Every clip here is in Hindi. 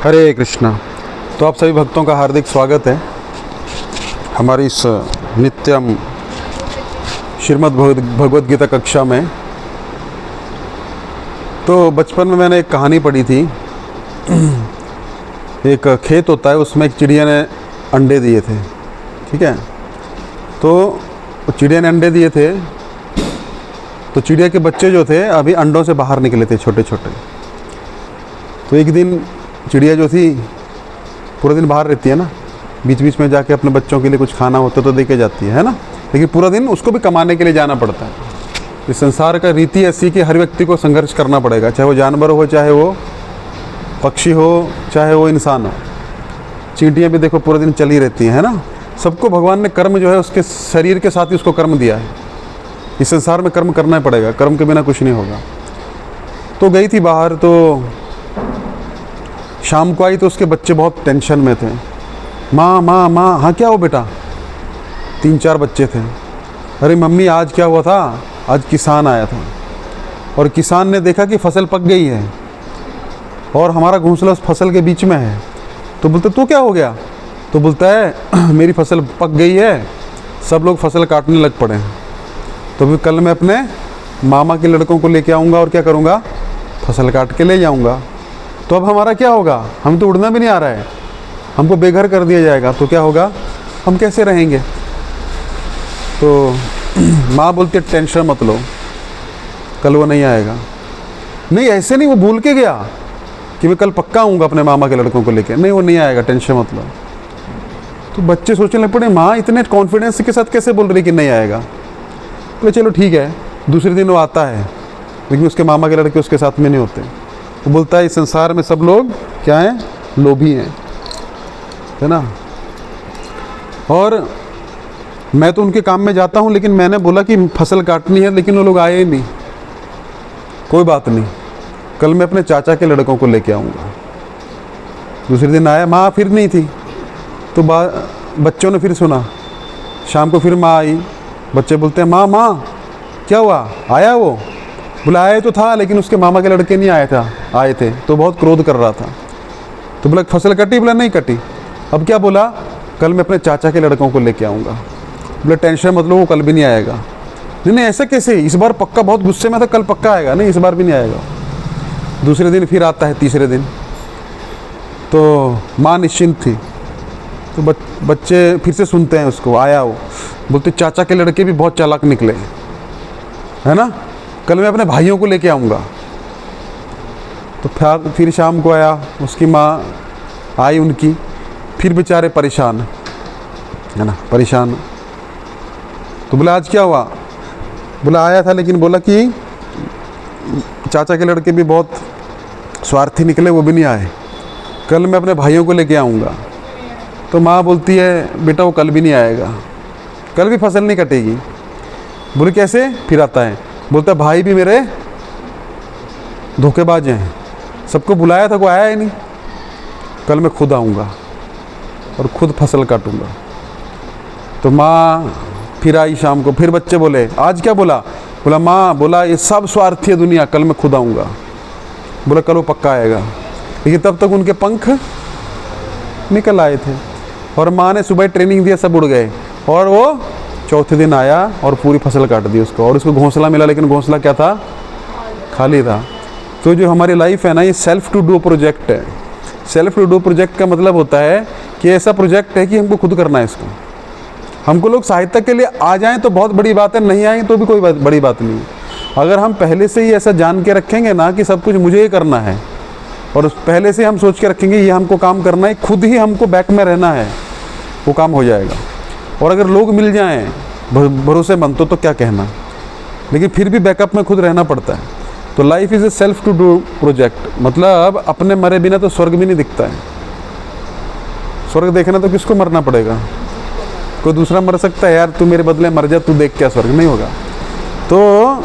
हरे कृष्णा। तो आप सभी भक्तों का हार्दिक स्वागत है हमारी इस नित्यम श्रीमद् भगवद गीता कक्षा में। तो बचपन में मैंने एक कहानी पढ़ी थी। एक खेत होता है, उसमें एक चिड़िया ने अंडे दिए थे। ठीक है, तो चिड़िया ने अंडे दिए थे, तो चिड़िया के बच्चे जो थे अभी अंडों से बाहर निकले थे, छोटे छोटे। तो एक दिन चिड़िया जो थी पूरा दिन बाहर रहती है ना, बीच बीच में जाके अपने बच्चों के लिए कुछ खाना होता तो दे के जाती है ना, लेकिन पूरा दिन उसको भी कमाने के लिए जाना पड़ता है। इस संसार का रीति ऐसी कि हर व्यक्ति को संघर्ष करना पड़ेगा, चाहे वो जानवर हो, चाहे वो पक्षी हो, चाहे वो इंसान हो। चींटियाँ भी देखो पूरा दिन चली रहती हैं, है ना। सबको भगवान ने कर्म जो है उसके शरीर के साथ ही उसको कर्म दिया है। इस संसार में कर्म करना ही पड़ेगा, कर्म के बिना कुछ नहीं होगा। तो गई थी बाहर, तो शाम को आई तो उसके बच्चे बहुत टेंशन में थे। माँ माँ माँ, हाँ क्या हो बेटा? 3-4 बच्चे थे। अरे मम्मी आज क्या हुआ था, आज किसान आया था और किसान ने देखा कि फसल पक गई है और हमारा घोंसला उस फसल के बीच में है। तो बोलते तू क्या हो गया? तो बोलता है मेरी फसल पक गई है, सब लोग फसल काटने लग पड़े हैं। तो फिर कल मैं अपने मामा के लड़कों को लेके आऊँगा और क्या करूँगा, फसल काट के ले जाऊँगा। तो अब हमारा क्या होगा? हम तो उड़ना भी नहीं आ रहा है, हमको बेघर कर दिया जाएगा, तो क्या होगा, हम कैसे रहेंगे? तो माँ बोलती है टेंशन मत लो, कल वो नहीं आएगा। नहीं ऐसे नहीं, वो भूल के गया कि मैं कल पक्का आऊँगा अपने मामा के लड़कों को लेके। नहीं वो नहीं आएगा, टेंशन मत लो। तो बच्चे सोचने लग पड़े, माँ इतने कॉन्फिडेंस के साथ कैसे बोल रही कि नहीं आएगा? तो चलो ठीक है। दूसरे दिन वो आता है, लेकिन उसके मामा के लड़के उसके साथ में नहीं होते। वो बोलता है इस संसार में सब लोग क्या हैं, लोभी हैं, है ना। और मैं तो उनके काम में जाता हूँ, लेकिन मैंने बोला कि फसल काटनी है, लेकिन वो लोग आए ही नहीं। कोई बात नहीं, कल मैं अपने चाचा के लड़कों को लेके आऊँगा। दूसरे दिन आया, माँ फिर नहीं थी। तो बच्चों ने फिर सुना। शाम को फिर माँ आई। बच्चे बोलते हैं माँ माँ क्या हुआ, आया वो? बोला आया तो था, लेकिन उसके मामा के लड़के नहीं आए थे, तो बहुत क्रोध कर रहा था। तो बोला फसल कटी? बोला नहीं कटी। अब क्या बोला? कल मैं अपने चाचा के लड़कों को लेके आऊँगा। बोला टेंशन मत लो, वो कल भी नहीं आएगा। नहीं ऐसा कैसे, इस बार पक्का, बहुत गुस्से में था, कल पक्का आएगा। नहीं इस बार भी नहीं आएगा। दूसरे दिन फिर आता है, तीसरे दिन। तो माँ निश्चिंत थी। तो बच्चे फिर से सुनते हैं उसको, आया वो। बोलते चाचा के लड़के भी बहुत चालाक निकले, है ना, कल मैं अपने भाइयों को लेके आऊँगा। तो फिर शाम को आया, उसकी माँ आई उनकी, फिर बेचारे परेशान, है ना, परेशान। तो बोला आज क्या हुआ? बोला आया था, लेकिन बोला कि चाचा के लड़के भी बहुत स्वार्थी निकले, वो भी नहीं आए, कल मैं अपने भाइयों को लेके आऊँगा। तो माँ बोलती है बेटा वो कल भी नहीं आएगा, कल भी फसल नहीं कटेगी। बोले कैसे? फिर आता है, बोलता भाई भी मेरे धोखेबाज हैं, सबको बुलाया था, कोई आया ही नहीं, कल मैं खुद आऊँगा और खुद फसल काटूँगा। तो माँ फिर आई शाम को, फिर बच्चे बोले आज क्या बोला? बोला माँ बोला ये सब स्वार्थी है दुनिया, कल मैं खुद आऊँगा। बोला कल वो पक्का आएगा, लेकिन तब तक उनके पंख निकल आए थे और माँ ने सुबह ट्रेनिंग दिया, सब उड़ गए। और वो चौथे दिन आया और पूरी फसल काट दी उसको, और उसको घोंसला मिला, लेकिन घोंसला क्या था, खाली था। तो जो हमारी लाइफ है ना, ये सेल्फ टू डू प्रोजेक्ट है। सेल्फ टू डू प्रोजेक्ट का मतलब होता है कि ऐसा प्रोजेक्ट है कि हमको खुद करना है इसको। हमको लोग सहायता के लिए आ जाएं तो बहुत बड़ी बात है, नहीं आएंगे तो भी कोई बड़ी बात नहीं है। अगर हम पहले से ही ऐसा जान के रखेंगे ना कि सब कुछ मुझे ही करना है, और पहले से हम सोच के रखेंगे ये हमको काम करना है, खुद ही हमको बैक में रहना है, वो काम हो जाएगा। और अगर लोग मिल जाएं भरोसेमंद तो क्या कहना, लेकिन फिर भी बैकअप में खुद रहना पड़ता है। तो life is a self to do project, मतलब अपने मरे बिना तो स्वर्ग भी नहीं दिखता है। स्वर्ग देखना तो किसको मरना पड़ेगा? कोई दूसरा मर सकता है, यार तू मेरे बदले मर जा, तू देख क्या स्वर्ग नहीं होगा। तो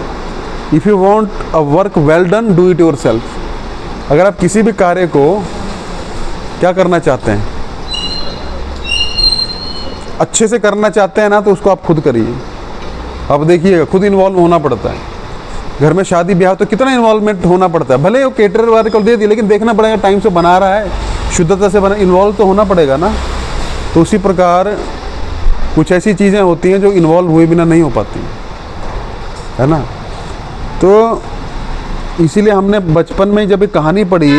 if you want a work well done, do it your self. अगर आप किसी भी कार्य को क्या करना चाहते हैं, अच्छे से करना चाहते हैं ना, तो उसको आप खुद करिए। अब देखिएगा, खुद इन्वॉल्व होना पड़ता है। घर में शादी ब्याह तो कितना इन्वॉल्वमेंट होना पड़ता है। भले वो केटरर वाले को दे दिए, लेकिन देखना पड़ेगा टाइम से बना रहा है, शुद्धता से बना, इन्वॉल्व तो होना पड़ेगा ना। तो उसी प्रकार कुछ ऐसी चीज़ें होती हैं जो इन्वॉल्व हुए बिना नहीं हो पाती, है ना। तो इसीलिए हमने बचपन में जब एक कहानी पढ़ी,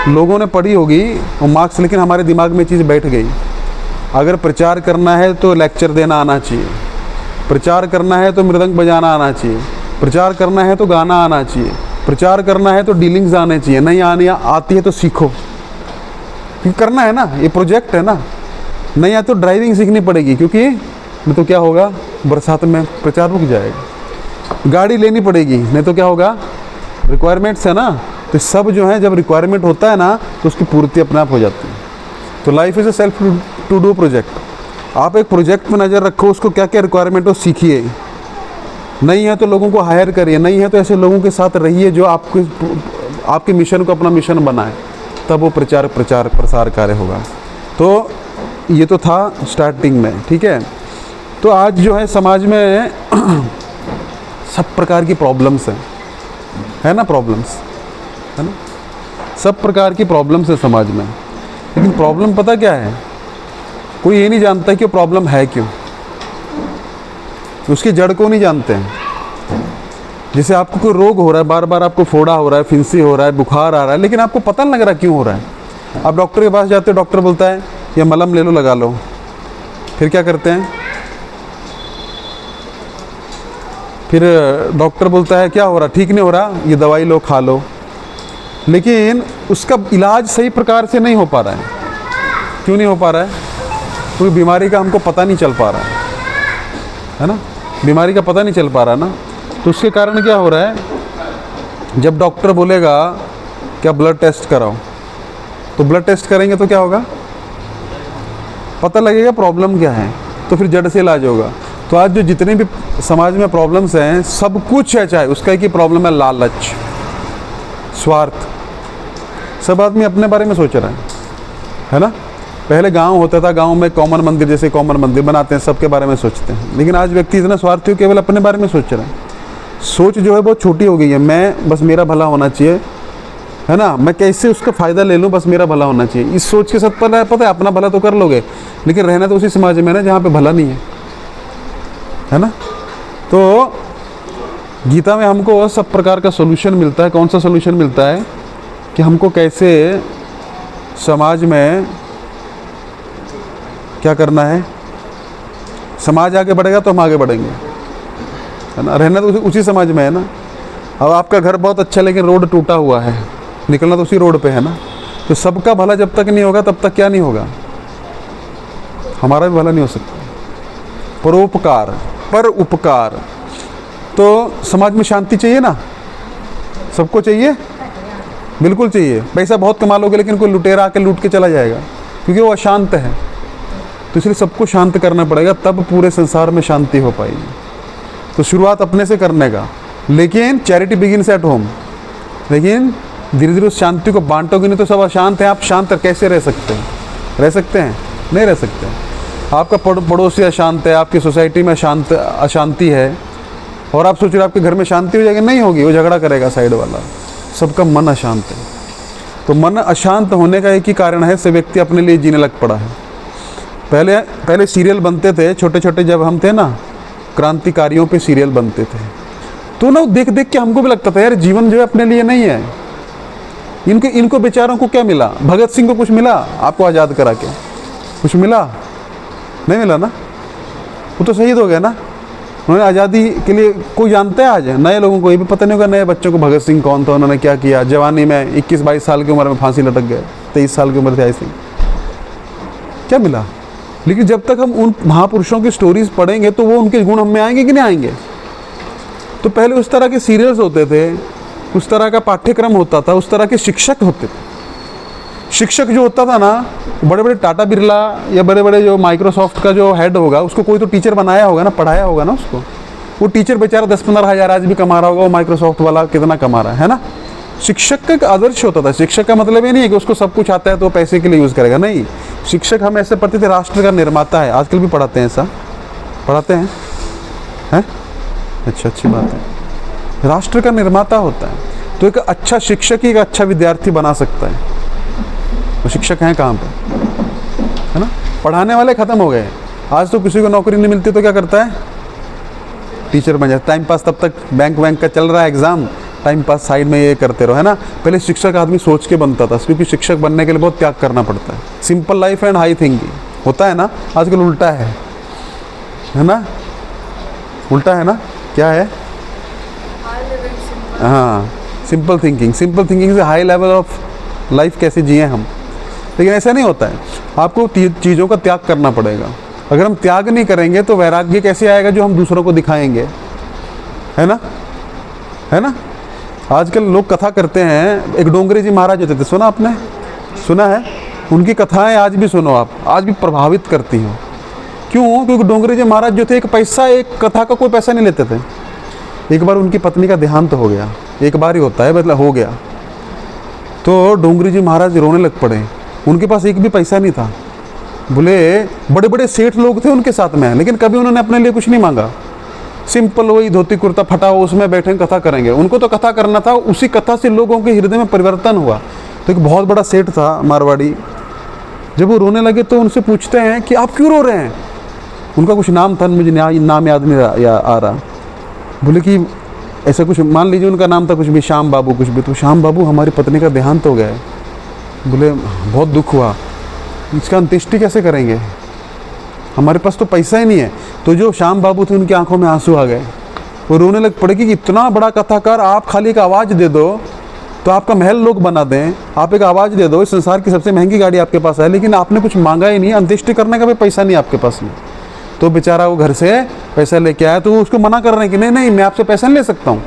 लोगों ने पढ़ी होगी और मार्क्स, लेकिन हमारे दिमाग में चीज़ बैठ गई। अगर प्रचार करना है तो लेक्चर देना आना चाहिए, प्रचार करना है तो मृदंग बजाना आना चाहिए, प्रचार करना है तो गाना आना चाहिए, प्रचार करना है तो डीलिंग्स आने चाहिए। नहीं आती है तो सीखो, क्योंकि करना है ना, ये प्रोजेक्ट है ना। नहीं आती तो ड्राइविंग सीखनी पड़ेगी, क्योंकि नहीं तो क्या होगा, बरसात में प्रचार रुक जाएगा। गाड़ी लेनी पड़ेगी, नहीं तो क्या होगा, रिक्वायरमेंट्स है ना। तो सब जो है, जब रिक्वायरमेंट होता है ना तो उसकी पूर्ति अपने आप हो जाती है। तो life is a self to do project. आप एक प्रोजेक्ट में नज़र रखो, उसको क्या क्या रिक्वायरमेंट हो सीखिए। नहीं है तो लोगों को हायर करिए, नहीं है तो ऐसे लोगों के साथ रहिए जो आपके मिशन को अपना मिशन बनाए, तब वो प्रसार कार्य होगा। तो ये तो था स्टार्टिंग में, ठीक है। तो आज जो है समाज में सब प्रकार की प्रॉब्लम्स हैं, है ना, प्रॉब्लम्स है ना, सब प्रकार की प्रॉब्लम्स है समाज में। लेकिन प्रॉब्लम पता क्या है, कोई ये नहीं जानता कि प्रॉब्लम है क्यों, उसकी जड़ को नहीं जानते हैं। जैसे आपको कोई रोग हो रहा है, बार बार आपको फोड़ा हो रहा है, फिंसी हो रहा है, बुखार आ रहा है, लेकिन आपको पता नहीं लग रहा क्यों हो रहा है। आप डॉक्टर के पास जाते हो, डॉक्टर बोलता है ये मलहम ले लो, लगा लो। फिर क्या करते हैं, फिर डॉक्टर बोलता है क्या हो रहा, ठीक नहीं हो रहा, ये दवाई लो, खा लो। लेकिन उसका इलाज सही प्रकार से नहीं हो पा रहा है। क्यों नहीं हो पा रहा है, क्योंकि बीमारी का हमको पता नहीं चल पा रहा है ना, बीमारी का पता नहीं चल पा रहा ना। तो उसके कारण क्या हो रहा है, जब डॉक्टर बोलेगा क्या ब्लड टेस्ट कराओ, तो ब्लड टेस्ट करेंगे तो क्या होगा, पता लगेगा प्रॉब्लम क्या है, तो फिर जड़ से इलाज होगा। तो आज जो जितने भी समाज में प्रॉब्लम्स हैं, सब कुछ है, चाहे उसका एक ही प्रॉब्लम है, लालच, स्वार्थ। सब आदमी अपने बारे में सोच रहा है ना। पहले गांव होता था, गांव में कॉमन मंदिर, जैसे कॉमन मंदिर बनाते हैं, सबके बारे में सोचते हैं। लेकिन आज व्यक्ति इतना स्वार्थी हो, केवल अपने बारे में सोच रहा है। सोच जो है बहुत छोटी हो गई है, मैं बस मेरा भला होना चाहिए, है ना, मैं कैसे उसका फ़ायदा ले लूँ, बस मेरा भला होना चाहिए। इस सोच के साथ पता है अपना भला तो कर लोगे, लेकिन रहना तो उसी समाज में ना जहाँ पे भला नहीं है ना। तो गीता में हमको सब प्रकार का सोल्यूशन मिलता है। कौन सा सोल्यूशन मिलता है कि हमको कैसे समाज में क्या करना है, समाज आगे बढ़ेगा तो हम आगे बढ़ेंगे, है ना। रहना तो उसी समाज में है ना। अब आपका घर बहुत अच्छा, लेकिन रोड टूटा हुआ है, निकलना तो उसी रोड पे है ना। तो सबका भला जब तक नहीं होगा, तब तक क्या नहीं होगा, हमारा भी भला नहीं हो सकता। परोपकार, पर उपकार। तो समाज में शांति चाहिए ना, सबको चाहिए, बिल्कुल चाहिए। पैसा बहुत कमा लोगे, लेकिन कोई लुटेरा आके लूट के चला जाएगा, क्योंकि वो अशांत है। तो इसलिए सबको शांत करना पड़ेगा, तब पूरे संसार में शांति हो पाएगी। तो शुरुआत अपने से करने का, लेकिन चैरिटी बिगिन्स एट होम। लेकिन धीरे धीरे उस शांति को बांटोगे, नहीं तो सब अशांत हैं। आप शांत कैसे रह सकते हैं, रह सकते हैं, नहीं रह सकते। आपका पड़ोसी अशांत है, आपकी सोसाइटी में अशांति है, और आप सोच रहे आपके घर में शांति हो जाएगी, नहीं होगी, वो झगड़ा करेगा साइड वाला। सबका मन अशांत है। तो मन अशांत होने का एक ही कारण है, से व्यक्ति अपने लिए जीने लग पड़ा है। पहले सीरियल बनते थे, छोटे छोटे जब हम थे ना, क्रांतिकारियों पे सीरियल बनते थे, तो ना देख देख के हमको भी लगता था यार जीवन जो है अपने लिए नहीं है। इनको बेचारों को क्या मिला, भगत सिंह को कुछ मिला आपको आज़ाद करा के, कुछ मिला नहीं मिला ना, वो तो शहीद हो गया ना। उन्होंने आज़ादी के लिए कोई जानता है आज, नए लोगों को ये भी पता नहीं होगा, नए बच्चों को भगत सिंह कौन था, उन्होंने क्या किया, जवानी में 21-22 साल की उम्र में फांसी लटक गए, 23 साल की उम्र थी आई थिंक, क्या मिला। लेकिन जब तक हम उन महापुरुषों की स्टोरीज पढ़ेंगे तो वो उनके गुण हम में आएंगे कि नहीं आएंगे। तो पहले उस तरह के सीरियल्स होते थे, उस तरह का पाठ्यक्रम होता था, उस तरह के शिक्षक होते थे। शिक्षक जो होता था ना, बड़े बड़े टाटा बिरला या बड़े बड़े जो माइक्रोसॉफ्ट का जो हेड होगा, उसको कोई तो टीचर बनाया होगा ना, पढ़ाया होगा ना उसको। वो टीचर बेचारा 10-15 हज़ार आज भी कमा रहा होगा, वो माइक्रोसॉफ्ट वाला कितना कमा रहा है ना। शिक्षक का एक आदर्श होता था। शिक्षक का मतलब ये नहीं है कि उसको सब कुछ आता है तो पैसे के लिए यूज़ करेगा, नहीं। शिक्षक हम ऐसे पढ़ते थे, राष्ट्र का निर्माता है। आजकल भी पढ़ाते हैं, ऐसा पढ़ाते हैं, हैं? अच्छा, अच्छी बात है। राष्ट्र का निर्माता होता है। तो एक अच्छा शिक्षक ही एक अच्छा विद्यार्थी बना सकता है। तो शिक्षक हैं कहाँ पे, है ना? पढ़ाने वाले ख़त्म हो गए। आज तो किसी को नौकरी नहीं मिलती तो क्या करता है, टीचर बन जाता है। टाइम पास, तब तक बैंक का चल रहा है एग्ज़ाम, टाइम पास साइड में ये करते रहो, है ना? पहले शिक्षक आदमी सोच के बनता था, क्योंकि शिक्षक बनने के लिए बहुत त्याग करना पड़ता है। Simple life and high thinking होता है ना, आजकल उल्टा है ना? उल्टा है ना? क्या है? हाँ, सिंपल थिंकिंग से हाई लेवल ऑफ लाइफ कैसे जिए हम। लेकिन ऐसा नहीं होता है, आपको चीज़ों का त्याग करना पड़ेगा। अगर हम त्याग नहीं करेंगे तो वैराग्य कैसे आएगा जो हम दूसरों को दिखाएंगे, है ना? है ना? आजकल लोग कथा करते हैं। एक डोंगरे जी महाराज होते थे, सुना आपने? सुना है? उनकी कथाएं आज भी सुनो आप, आज भी प्रभावित करती हो। क्यों? क्योंकि डोंगरे जी महाराज जो थे, एक कथा का कोई पैसा नहीं लेते थे। एक बार उनकी पत्नी का देहांत हो गया, एक बार ही होता है, मतलब हो गया, तो डोंगरे जी महाराज रोने लग पड़े। उनके पास एक भी पैसा नहीं था। बोले बड़े बड़े सेठ लोग थे उनके साथ में, लेकिन कभी उन्होंने अपने लिए कुछ नहीं मांगा। सिंपल वही धोती कुर्ता फटा हो, उसमें बैठे कथा करेंगे। उनको तो कथा करना था, उसी कथा से लोगों के हृदय में परिवर्तन हुआ। तो एक बहुत बड़ा सेठ था मारवाड़ी, जब वो रोने लगे तो उनसे पूछते हैं कि आप क्यों रो रहे हैं? उनका कुछ नाम था, मुझे नाम याद नहीं आ रहा। बोले कि ऐसा कुछ, मान लीजिए उनका नाम था कुछ भी, श्याम बाबू कुछ भी। तो श्याम बाबू, हमारी पत्नी का देहांत हो गया है। बोले बहुत दुख हुआ, इसका अंत्येष्टि कैसे करेंगे? हमारे पास तो पैसा ही नहीं है। तो जो श्याम बाबू थे उनकी आंखों में आंसू आ गए, वो रोने लग पड़े कि इतना बड़ा कथाकार, आप खाली एक आवाज़ दे दो तो आपका महल लोग बना दें। आप एक आवाज़ दे दो, इस संसार की सबसे महंगी गाड़ी आपके पास है, लेकिन आपने कुछ मांगा ही नहीं, अंत्येष्टि करने का भी पैसा नहीं आपके पास में। तो बेचारा वो घर से पैसा लेके आया, तो उसको मना कर रहे हैं कि नहीं मैं आपसे पैसा नहीं ले सकता हूँ।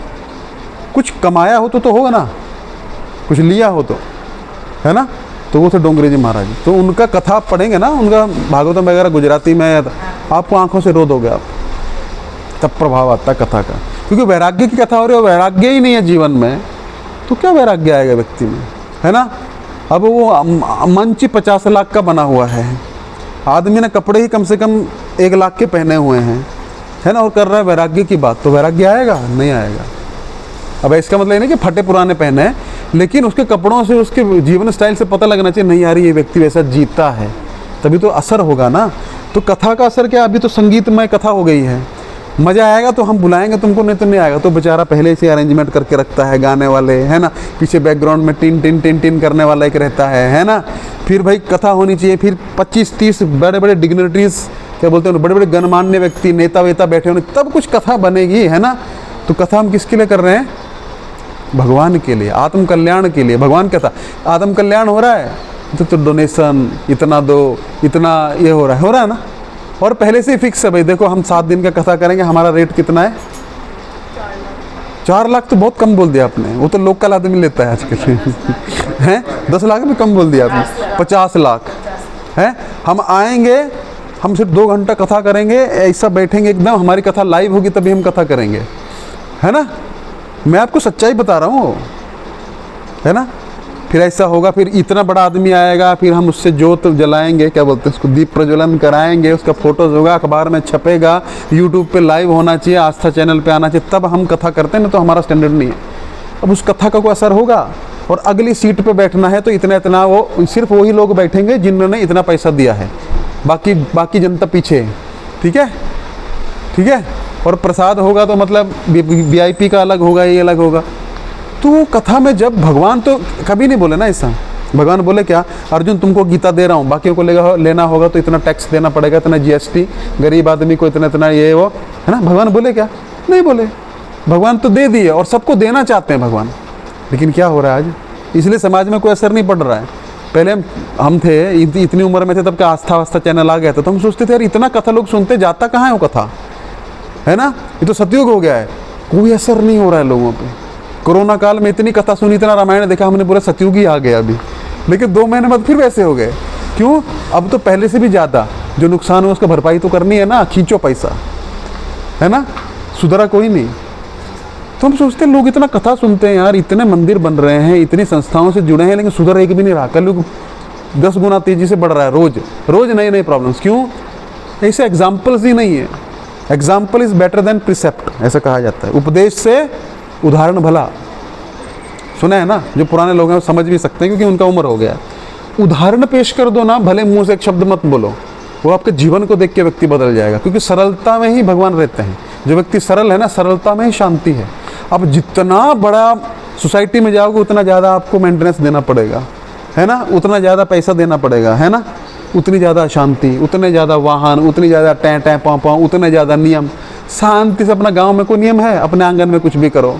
कुछ कमाया हो तो होगा ना, कुछ लिया हो तो, है ना? तो वो थे डोंगरे जी महाराज। तो उनका कथा आप पढ़ेंगे ना, उनका भागवतम वगैरह गुजराती में, आपको आंखों से रो दोगे आप, तब प्रभाव आता है कथा का। क्योंकि वैराग्य की कथा हो रही है, वैराग्य ही नहीं है जीवन में, तो क्या वैराग्य आएगा व्यक्ति में, है ना? अब वो मंच 50 लाख का बना हुआ है, आदमी ने कपड़े ही कम से कम 1 लाख के पहने हुए हैं, है ना? और कर रहा है वैराग्य की बात, तो वैराग्य आएगा? नहीं आएगा। अब इसका मतलब ये नहीं कि फटे पुराने पहने हैं, लेकिन उसके कपड़ों से, उसके जीवन स्टाइल से पता लगना चाहिए, नहीं यार ये व्यक्ति वैसा जीता है, तभी तो असर होगा ना। तो कथा का असर क्या? अभी तो संगीतमय कथा हो गई है, मज़ा आएगा तो हम बुलाएंगे तुमको, नहीं तो नहीं आएगा। तो बेचारा पहले से अरेंजमेंट करके रखता है गाने वाले, है ना? पीछे बैकग्राउंड में टिन टिन टिन टिन करने वाला एक रहता है ना? फिर भाई कथा होनी चाहिए, फिर 25-30 बड़े बड़े डिग्निटरीज, क्या बोलते हैं, बड़े बड़े गणमान्य व्यक्ति, नेता वेता बैठे होने, तब कुछ कथा बनेगी, है ना? तो कथा हम किसके लिए कर रहे हैं? भगवान के लिए, आत्म कल्याण के लिए। भगवान कहता आत्म कल्याण हो रहा है तो डोनेशन इतना दो, इतना ये हो रहा है ना? और पहले से ही फिक्स है भाई, देखो हम 7 दिन का कथा करेंगे, हमारा रेट कितना है? 4 लाख तो बहुत कम बोल दिया आपने, वो तो लोकल आदमी लेता है आजकल हैं। 10 लाख भी कम बोल दिया आपने, 50 लाख है। हम आएंगे, हम सिर्फ 2 घंटा कथा करेंगे, ऐसा बैठेंगे एकदम, हमारी कथा लाइव होगी तभी हम कथा करेंगे, है ना? मैं आपको सच्चाई बता रहा हूँ, है ना? फिर ऐसा होगा, फिर इतना बड़ा आदमी आएगा, फिर हम उससे जोत जलाएंगे, क्या बोलते हैं उसको, दीप प्रज्वलन कराएंगे, उसका फोटोज होगा, अखबार में छपेगा, यूट्यूब पे लाइव होना चाहिए, आस्था चैनल पे आना चाहिए, तब हम कथा करते हैं, ना तो हमारा स्टैंडर्ड नहीं है। अब उस कथा का कोई असर होगा? और अगली सीट पे बैठना है तो इतना वो सिर्फ वही लोग बैठेंगे जिन्होंने इतना पैसा दिया है, बाकी जनता पीछे है, ठीक है? ठीक है? और प्रसाद होगा तो मतलब VIP का अलग होगा, ये अलग होगा। तो वो कथा में जब भगवान तो कभी नहीं बोले ना ऐसा, भगवान बोले क्या, अर्जुन तुमको गीता दे रहा हूँ, बाकियों को लेना होगा तो इतना टैक्स देना पड़ेगा, इतना GST, गरीब आदमी को इतना ये वो, है ना? भगवान बोले क्या? नहीं बोले। भगवान तो दे दिए और सबको देना चाहते हैं भगवान, लेकिन क्या हो रहा है आज? इसलिए समाज में कोई असर नहीं पड़ रहा है। पहले हम थे, इतनी उम्र में थे तब का आस्था चैनल आ गया था, तो हम सोचते थे यार इतना कथा लोग सुनते, जाता कहाँ है वो कथा, है ना? ये तो सतयुग हो गया है, कोई असर नहीं हो रहा है लोगों पे। कोरोना काल में इतनी कथा सुनी, इतना रामायण देखा, हमने बोला सतयुग ही आ गया अभी, लेकिन 2 महीने बाद फिर वैसे हो गए। क्यों? अब तो पहले से भी ज़्यादा जो नुकसान हुआ उसका भरपाई तो करनी है ना, खींचो पैसा, है ना? सुधरा कोई नहीं। तो हम सोचते हैं लोग इतना कथा सुनते हैं यार, इतने मंदिर बन रहे हैं, इतनी संस्थाओं से जुड़े हैं, लेकिन सुधर एक भी नहीं रहा। कल 10 गुना तेजी से बढ़ रहा है, रोज नए प्रॉब्लम्स। क्यों? ऐसे एग्जाम्पल्स ही नहीं है। Example is better than precept, ऐसा कहा जाता है। उपदेश से उदाहरण भला, सुना है ना? जो पुराने लोग हैं वो समझ भी सकते हैं क्योंकि उनका उम्र हो गया। उदाहरण पेश कर दो ना, भले मुंह से एक शब्द मत बोलो, वो आपके जीवन को देख के व्यक्ति बदल जाएगा, क्योंकि सरलता में ही भगवान रहते हैं। जो व्यक्ति सरल है ना, सरलता में ही शांति है। अब जितना बड़ा सोसाइटी में जाओगे उतना ज़्यादा आपको मेंटेनेंस देना पड़ेगा, है ना, उतना ज़्यादा पैसा देना पड़ेगा, है ना, उतनी ज़्यादा अशांति, उतने ज़्यादा वाहन, उतनी ज़्यादा टैं टैं पाँ पाँ, उतने ज़्यादा नियम। शांति से अपना गांव में कोई नियम है? अपने आंगन में कुछ भी करो,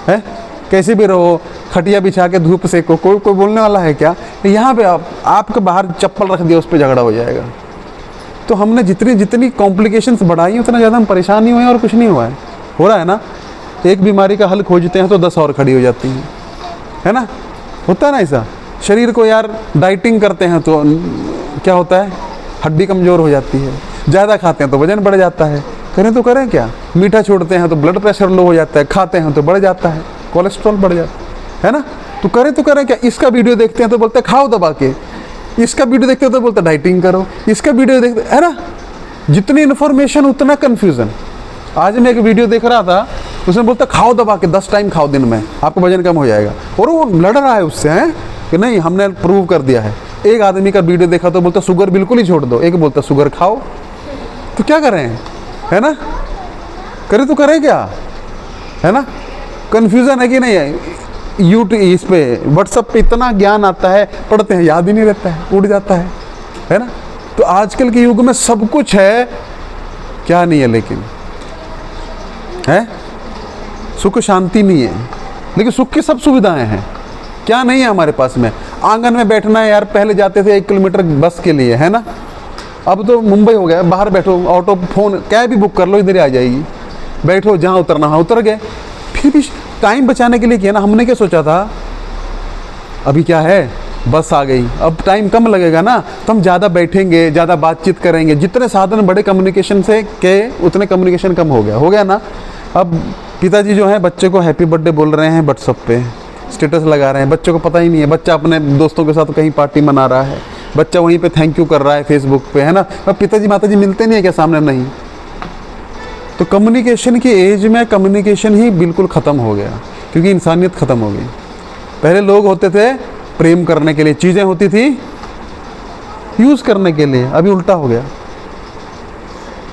है, कैसे भी रहो, खटिया बिछा के धूप सेको, कोई बोलने वाला है क्या? यहाँ पे आपके बाहर चप्पल रख दिया, उस पर झगड़ा हो जाएगा। तो हमने जितनी कॉम्प्लिकेशंस बढ़ाई उतना ज़्यादा हम परेशान नहीं हुए और कुछ नहीं हुआ है। हो रहा है ना, एक बीमारी का हल खोजते हैं तो 10 और खड़ी हो जाती हैं, है ना, होता है ना ऐसा। शरीर को यार डाइटिंग करते हैं तो क्या होता है, हड्डी कमज़ोर हो जाती है। ज़्यादा खाते हैं तो वजन बढ़ जाता है। करें तो करें क्या? मीठा छोड़ते हैं तो ब्लड प्रेशर लो हो जाता है, खाते हैं तो बढ़ जाता है, कोलेस्ट्रॉल बढ़ जाता है ना। तो करें क्या? इसका वीडियो देखते हैं तो बोलते हैं खाओ दबा के, इसका वीडियो देखते हो तो बोलते डाइटिंग करो, इसका वीडियो देखते, है ना। जितनी इन्फॉर्मेशन उतना कन्फ्यूज़न। आज मैं एक वीडियो देख रहा था, उसमें बोलता खाओ दबा के 10 टाइम खाओ दिन में, आपका वजन कम हो जाएगा, और वो लड़ रहा है उससे, हैं कि नहीं हमने प्रूव कर दिया है। एक आदमी का वीडियो देखा तो बोलता शुगर बिल्कुल ही छोड़ दो, एक बोलता शुगर खाओ। तो क्या करें, है ना, करें तो करें क्या, है ना। कन्फ्यूज़न है कि नहीं है। यूट्यूब इस पे व्हाट्सएप पे इतना ज्ञान आता है, पढ़ते हैं याद ही नहीं रहता है, उड़ जाता है ना। तो आजकल के युग में सब कुछ है, क्या नहीं है लेकिन, है सुख शांति नहीं है, लेकिन सुख की सब सुविधाएं हैं। क्या नहीं है हमारे पास में? आंगन में बैठना है यार, पहले जाते थे 1 किलोमीटर बस के लिए, है ना। अब तो मुंबई हो गया, बाहर बैठो, ऑटो फोन कैब भी बुक कर लो, इधर ही आ जाएगी, बैठो जहाँ उतरना है उतर गए। फिर भी टाइम बचाने के लिए किया ना। हमने क्या सोचा था, अभी क्या है, बस आ गई, अब टाइम कम लगेगा ना, तो हम ज़्यादा बैठेंगे, ज़्यादा बातचीत करेंगे। जितने साधन बड़े कम्युनिकेशन से के, उतने कम्युनिकेशन कम हो गया ना। अब पिताजी जो हैं बच्चे को हैप्पी बर्थडे बोल रहे हैं, व्हाट्सएप पे स्टेटस लगा रहे हैं, बच्चों को पता ही नहीं है। बच्चा अपने दोस्तों के साथ कहीं पार्टी मना रहा है, बच्चा वहीं पे थैंक यू कर रहा है फेसबुक पे, है ना। अब पिताजी माताजी मिलते नहीं है क्या सामने? नहीं। तो कम्युनिकेशन की एज में कम्युनिकेशन ही बिल्कुल ख़त्म हो गया, क्योंकि इंसानियत ख़त्म हो गई। पहले लोग होते थे प्रेम करने के लिए, चीज़ें होती थी यूज़ करने के लिए, अभी उल्टा हो गया।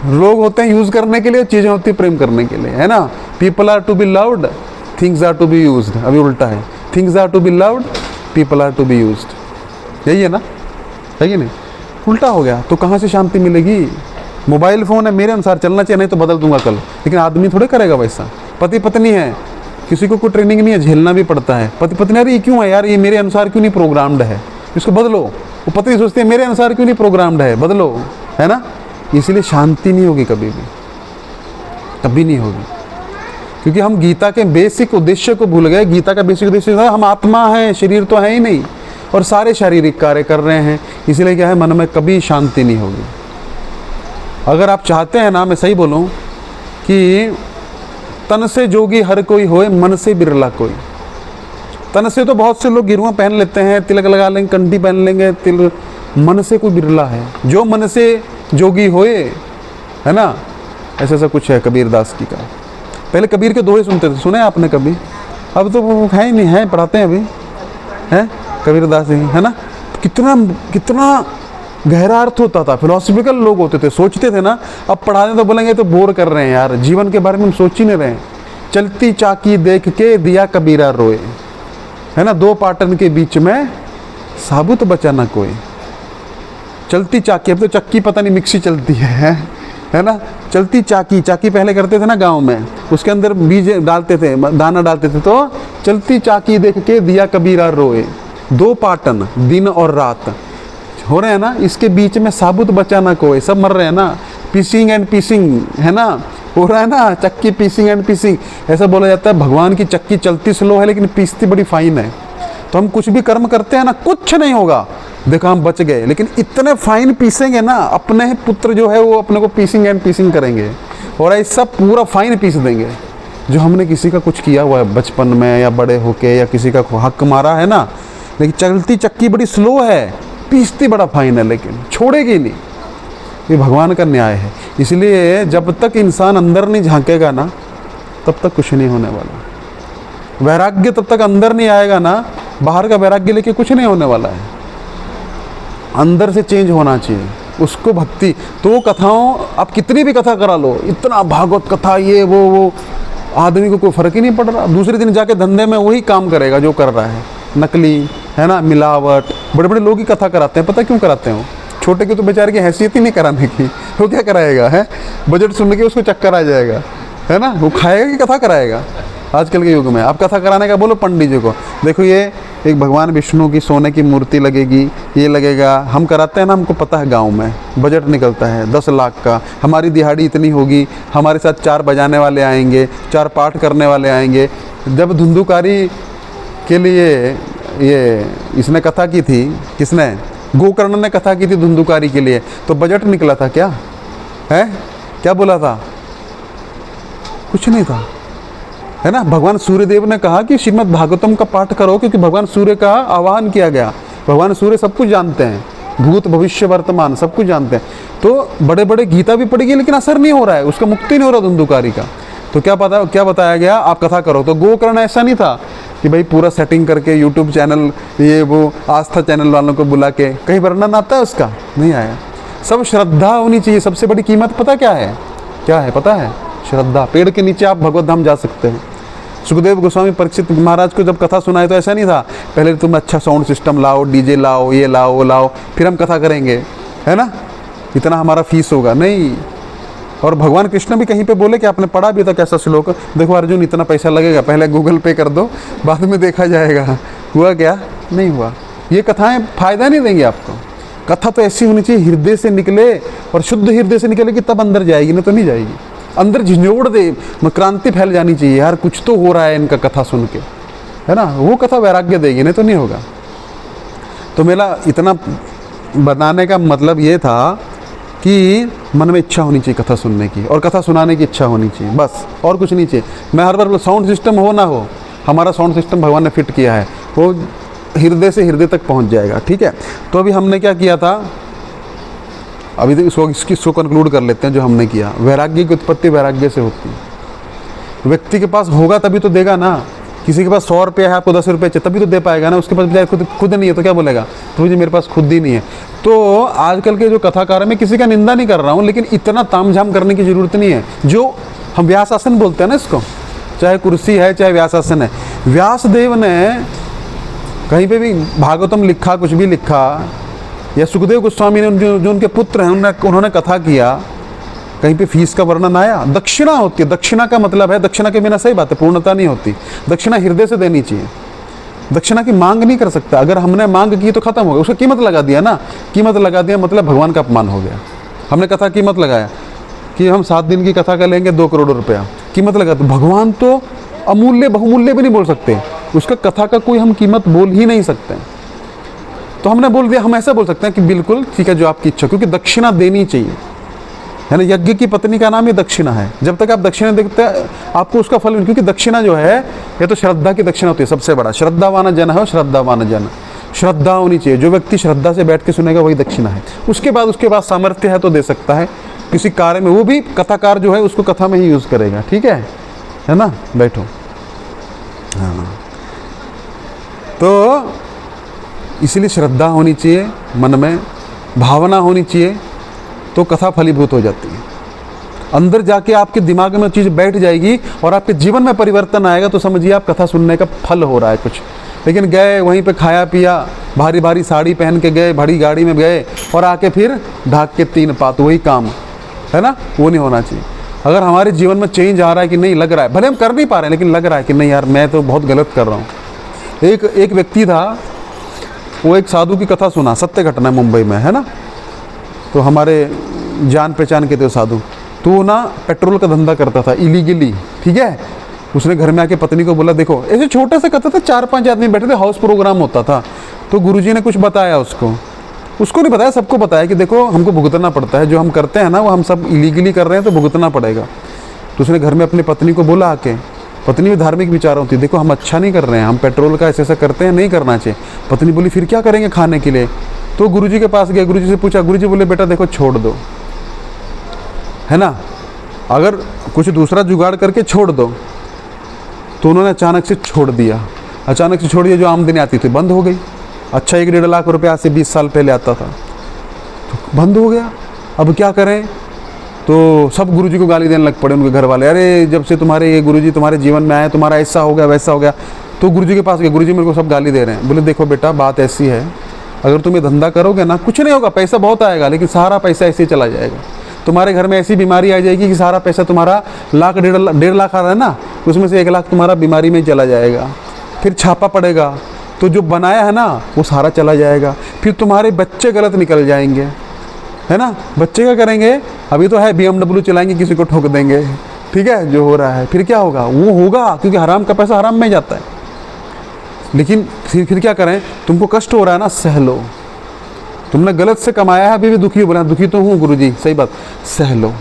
लोग होते हैं यूज़ करने के लिए, चीज़ें होती प्रेम करने के लिए, है ना। People are to be loved, things are to be used, अभी उल्टा है। Things are to be loved, people are to be used, यही है ना, है कि नहीं? उल्टा हो गया। तो कहाँ से शांति मिलेगी? मोबाइल फ़ोन है, मेरे अनुसार चलना चाहिए, नहीं तो बदल दूंगा कल, लेकिन आदमी थोड़े करेगा वैसा। पति पत्नी है, किसी को कोई ट्रेनिंग नहीं है, झेलना भी पड़ता है। पति पत्नी, अरे ये क्यों है यार, ये मेरे अनुसार क्यों नहीं प्रोग्राम्ड है, इसको बदलो। वो पत्नी सोचती है मेरे अनुसार क्यों नहीं प्रोग्राम्ड है, बदलो, है ना। इसलिए शांति नहीं होगी, कभी भी, कभी नहीं होगी, क्योंकि हम गीता के बेसिक उद्देश्य को भूल गए। गीता का बेसिक उद्देश्य था हम आत्मा हैं, शरीर तो है ही नहीं, और सारे शारीरिक कार्य कर रहे हैं। इसलिए क्या है, मन में कभी शांति नहीं होगी। अगर आप चाहते हैं ना, मैं सही बोलूं कि तन से जोगी हर कोई होए, मन से बिरला कोई। तन से तो बहुत से लोग गिरुआ पहन लेते हैं, तिलक लगा लेंगे, कंठी पहन लेंगे, तिल, मन से कोई बिरला है जो मन से जोगी होए, है ना। ऐसा ऐसा कुछ है कबीर दास की का। पहले कबीर के दोहे सुनते थे, सुने आपने कभी? अब तो वो है ही नहीं, है पढ़ाते हैं अभी, हैं कबीर दास जी, है ना। कितना कितना गहरा अर्थ होता था, फिलोसफिकल लोग होते थे, सोचते थे ना। अब पढ़ाने तो बोलेंगे तो बोर कर रहे हैं यार, जीवन के बारे में हम सोच ही नहीं रहे। चलती चाकी देख के दिया कबीरा रोए, है ना। 2 पाटन के बीच में साबुत बचा ना कोई। चलती चाकी, अब तो चक्की पता नहीं मिक्सी चलती है ना। चलती चाकी, चाकी पहले करते थे ना गांव में, उसके अंदर बीज डालते थे, दाना डालते थे। तो चलती चाकी देख के दिया कबीरा रोए, 2 पाटन दिन और रात हो रहे हैं ना, इसके बीच में साबुत बचा ना कोई, सब मर रहे हैं ना। पीसिंग एंड पीसिंग, है ना, हो रहा है ना, चक्की पीसिंग एंड पीसिंग, ऐसा बोला जाता है। भगवान की चक्की चलती स्लो है लेकिन पीसती बड़ी फाइन है। तो हम कुछ भी कर्म करते हैं ना, कुछ नहीं होगा, देखो हम बच गए, लेकिन इतने फाइन पीसेंगे ना, अपने पुत्र जो है वो अपने को पीसिंग एंड पीसिंग करेंगे, और ऐसा पूरा फाइन पीस देंगे। जो हमने किसी का कुछ किया हुआ है बचपन में या बड़े होके, या किसी का हक मारा है ना, लेकिन चलती चक्की बड़ी स्लो है, पीसती बड़ा फाइन है, लेकिन छोड़ेगी नहीं। ये भगवान का न्याय है। इसलिए जब तक इंसान अंदर नहीं झांकेगा ना, तब तक कुछ नहीं होने वाला। वैराग्य तब तक अंदर नहीं आएगा ना, बाहर का वैराग्य लेके कुछ नहीं होने वाला है। अंदर से चेंज होना चाहिए उसको भक्ति। तो वो कथाओं, आप कितनी भी कथा करा लो, इतना भागवत कथा ये वो आदमी को कोई फ़र्क ही नहीं पड़ रहा। दूसरे दिन जाके धंधे में वही काम करेगा जो कर रहा है, नकली, है ना, मिलावट। बड़े बड़े लोग ही कथा कराते हैं, पता क्यों कराते हैं? छोटे के तो बेचारे की हैसियत ही नहीं कराने की, वो क्या कराएगा? है बजट सुन के उसको चक्कर आ जाएगा, है ना, वो खाएगा कि कथा कराएगा? आजकल के युग में आप कथा कराने का बोलो पंडित जी को, देखो ये एक भगवान विष्णु की सोने की मूर्ति लगेगी, ये लगेगा। हम कराते हैं ना, हमको पता है गांव में बजट निकलता है 10 लाख का, हमारी दिहाड़ी इतनी होगी, हमारे साथ 4 बजाने वाले आएंगे, 4 पाठ करने वाले आएंगे। जब धुंधुकारी के लिए ये इसने कथा की थी, किसने? गोकर्ण ने कथा की थी धुंधुकारी के लिए, तो बजट निकला था क्या? है क्या बोला था? कुछ नहीं था, है ना। भगवान सूर्यदेव ने कहा कि श्रीमद् भागवतम का पाठ करो, क्योंकि भगवान सूर्य का आवाहन किया गया। भगवान सूर्य सब कुछ जानते हैं, भूत भविष्य वर्तमान सब कुछ जानते हैं। तो बड़े बड़े गीता भी पढ़ी गई, लेकिन असर नहीं हो रहा है, उसका मुक्ति नहीं हो रहा धुंधुकारी का। तो क्या बताया गया? आप कथा करो। तो गोकर्ण ऐसा नहीं था कि भाई पूरा सेटिंग करके यूट्यूब चैनल, ये वो आस्था चैनल वालों को बुला के, कहीं वर्णन आता है उसका? नहीं आया। सब श्रद्धा होनी चाहिए। सबसे बड़ी कीमत पता क्या है? क्या है पता है? श्रद्धा। पेड़ के नीचे आप भगवत धाम जा सकते हैं। सुखदेव गोस्वामी परीक्षित महाराज को जब कथा सुनाई तो ऐसा नहीं था पहले तुम अच्छा साउंड सिस्टम लाओ, डीजे लाओ, ये लाओ वो लाओ, फिर हम कथा करेंगे, है ना, इतना हमारा फीस होगा। नहीं। और भगवान कृष्ण भी कहीं पे बोले कि आपने पढ़ा भी था कैसा श्लोक, देखो अर्जुन इतना पैसा लगेगा, पहले गूगल पे कर दो, बाद में देखा जाएगा। हुआ क्या? नहीं हुआ। ये कथाएं फायदा नहीं देंगी आपको। कथा तो ऐसी होनी चाहिए हृदय से निकले, और शुद्ध हृदय से निकलेगी तब अंदर जाएगी, नहीं तो नहीं जाएगी। अंदर झिझोड़ दे, क्रांति फैल जानी चाहिए, यार कुछ तो हो रहा है इनका कथा सुन के, है ना, वो कथा वैराग्य देगी, नहीं तो नहीं होगा। तो मेरा इतना बनाने का मतलब ये था कि मन में इच्छा होनी चाहिए कथा सुनने की, और कथा सुनाने की इच्छा होनी चाहिए, बस, और कुछ नहीं चाहिए। मैं हर बार साउंड सिस्टम हो ना हो, हमारा साउंड सिस्टम भगवान ने फिट किया है, वो हृदय से हृदय तक पहुंच जाएगा। ठीक है। तो अभी हमने क्या किया था, अभी तो इसको कंक्लूड कर लेते हैं। जो हमने किया, वैराग्य की उत्पत्ति वैराग्य से होती है। व्यक्ति के पास होगा तभी तो देगा ना। किसी के पास 100 रुपये है, आपको 10 रुपये चाहिए, तभी तो दे पाएगा ना। उसके पास बेचारे खुद नहीं है तो क्या बोलेगा, तो जी मेरे पास खुद ही नहीं है। तो आजकल के जो कथाकार है, मैं किसी का निंदा नहीं कर रहा हूँ, लेकिन इतना तामझाम करने की ज़रूरत नहीं है। जो हम व्यासासन बोलते हैं ना इसको, चाहे कुर्सी है चाहे व्यासासन है। व्यासदेव ने कहीं पे भी भागवतम लिखा, कुछ भी लिखा, या सुखदेव गोस्वामी ने जो उनके पुत्र हैं उन्होंने कथा किया, कहीं पे फीस का वर्णन आया? दक्षिणा होती है। दक्षिणा का मतलब है, दक्षिणा के बिना सही बात है पूर्णता नहीं होती। दक्षिणा हृदय से देनी चाहिए। दक्षिणा की मांग नहीं कर सकता। अगर हमने मांग की तो खत्म हो गया, उसका कीमत लगा दिया ना। कीमत लगा दिया मतलब भगवान का अपमान हो गया। हमने कथा कीमत लगाया कि हम 7 दिन की कथा का लेंगे 2 करोड़ रुपया, कीमत लगा। तो भगवान तो अमूल्य बहुमूल्य भी नहीं बोल सकते, उसका कथा का कोई हम कीमत बोल ही नहीं सकते। तो हमने बोल दिया, हम ऐसा बोल सकते हैं कि बिल्कुल ठीक है, जो आपकी इच्छा, क्योंकि दक्षिणा देनी चाहिए, है ना। यज्ञ की पत्नी का नाम ही दक्षिणा है। जब तक आप दक्षिणा देखते हैं आपको उसका फल, क्योंकि दक्षिणा जो है ये तो श्रद्धा की दक्षिणा होती है सबसे बड़ा। श्रद्धावान जन है, श्रद्धावान जन, श्रद्धा होनी चाहिए। जो व्यक्ति श्रद्धा से बैठ के सुनेगा वही दक्षिणा है। उसके बाद सामर्थ्य है तो दे सकता है किसी कार्य में, वो भी कथाकार जो है उसको कथा में ही यूज करेगा। ठीक है ना। बैठो। हाँ, तो इसीलिए श्रद्धा होनी चाहिए, मन में भावना होनी चाहिए, तो कथा फलीभूत हो जाती है। अंदर जाके आपके दिमाग में चीज़ बैठ जाएगी और आपके जीवन में परिवर्तन आएगा, तो समझिए आप कथा सुनने का फल हो रहा है कुछ। लेकिन गए वहीं पे, खाया पिया, भारी भारी साड़ी पहन के गए, बड़ी गाड़ी में गए, और आके फिर ढाक के 3 पात, वही काम, है ना, वो नहीं होना चाहिए। अगर हमारे जीवन में चेंज आ रहा है कि नहीं, लग रहा है, भले हम कर नहीं पा रहे हैं, लेकिन लग रहा है कि नहीं यार मैं तो बहुत गलत कर रहा हूँ। एक व्यक्ति था, वो एक साधु की कथा सुना, सत्य घटना मुंबई में, है ना। तो हमारे जान पहचान के थे साधु। तो वो ना पेट्रोल का धंधा करता था इलीगली। ठीक है। उसने घर में आके पत्नी को बोला, देखो, ऐसे छोटा सा कथा था, 4-5 आदमी बैठे थे, हाउस प्रोग्राम होता था। तो गुरुजी ने कुछ बताया उसको नहीं बताया, सबको बताया कि देखो हमको भुगतना पड़ता है, जो हम करते हैं ना वो हम सब इलीगली कर रहे हैं, तो भुगतना पड़ेगा। तो उसने घर में अपनी पत्नी को बोला आके, पत्नी भी धार्मिक विचारों थी, देखो हम अच्छा नहीं कर रहे हैं, हम पेट्रोल का ऐसा करते हैं, नहीं करना चाहिए। पत्नी बोली फिर क्या करेंगे खाने के लिए? तो गुरुजी के पास गया, गुरुजी से पूछा, गुरुजी बोले बेटा देखो छोड़ दो, है ना, अगर कुछ दूसरा जुगाड़ करके छोड़ दो। तो उन्होंने अचानक से छोड़ दिया, जो आमदनी आती थी बंद हो गई। अच्छा 1-1.5 लाख रुपया आज से 20 साल पहले आता था, तो बंद हो गया। अब क्या करें? तो सब गुरुजी को गाली देने लग पड़े उनके घर वाले, अरे जब से तुम्हारे ये गुरुजी तुम्हारे जीवन में आए तुम्हारा ऐसा हो गया वैसा हो गया। तो गुरुजी के पास गए, गुरुजी मेरे को सब गाली दे रहे हैं। बोले देखो बेटा बात ऐसी है, अगर तुम ये धंधा करोगे ना कुछ नहीं होगा, पैसा बहुत आएगा लेकिन सारा पैसा ऐसे ही चला जाएगा। तुम्हारे घर में ऐसी बीमारी आ जाएगी कि सारा पैसा तुम्हारा 1-1.5 लाख आ रहा है ना, उसमें से 1 लाख तुम्हारा बीमारी में चला जाएगा। फिर छापा पड़ेगा तो जो बनाया है ना वो सारा चला जाएगा। फिर तुम्हारे बच्चे गलत निकल जाएंगे, है ना। बच्चे क्या करेंगे? अभी तो है BMW चलाएंगे, किसी को ठोक देंगे, ठीक है, जो हो रहा है। फिर क्या होगा? वो होगा क्योंकि हराम का पैसा हराम में जाता है। लेकिन फिर क्या करें? तुमको कष्ट हो रहा है ना, सह लो। तुमने गलत से कमाया है, अभी भी दुखी हो, बोला दुखी तो हूँ गुरुजी, सही बात, सह लो।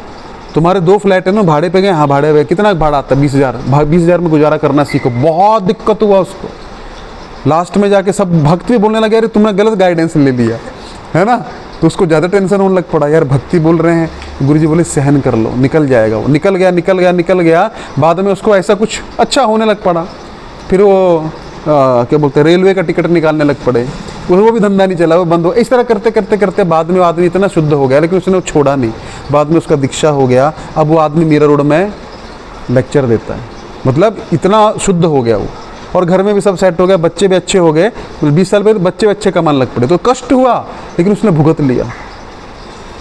तुम्हारे 2 फ्लैट है ना, भाड़े पे गए, हाँ भाड़े पे, कितना भाड़ा आता है? 20,000। 20,000 में गुजारा करना सीखो। बहुत दिक्कत हुआ उसको, लास्ट में जाके सब भक्ति बोलने लगे, अरे तुमने गलत गाइडेंस ले लिया है ना। तो उसको ज़्यादा टेंशन होने लग पड़ा, यार भक्ति बोल रहे हैं। गुरुजी बोले सहन कर लो, निकल जाएगा। वो निकल गया। बाद में उसको ऐसा कुछ अच्छा होने लग पड़ा। फिर वो क्या बोलते हैं, रेलवे का टिकट निकालने लग पड़े, वो भी धंधा नहीं चला, वो बंद हो। इस तरह करते बाद में वो आदमी इतना शुद्ध हो गया, लेकिन उसने वो छोड़ा नहीं। बाद में उसका दीक्षा हो गया। अब वो आदमी मीरा रोड में लेक्चर देता है, मतलब इतना शुद्ध हो गया वो। और घर में भी सब सेट हो गया, बच्चे भी अच्छे हो गए। 20 साल पहले बच्चे अच्छे कमाने लग पड़े। तो कष्ट हुआ लेकिन उसने भुगत लिया।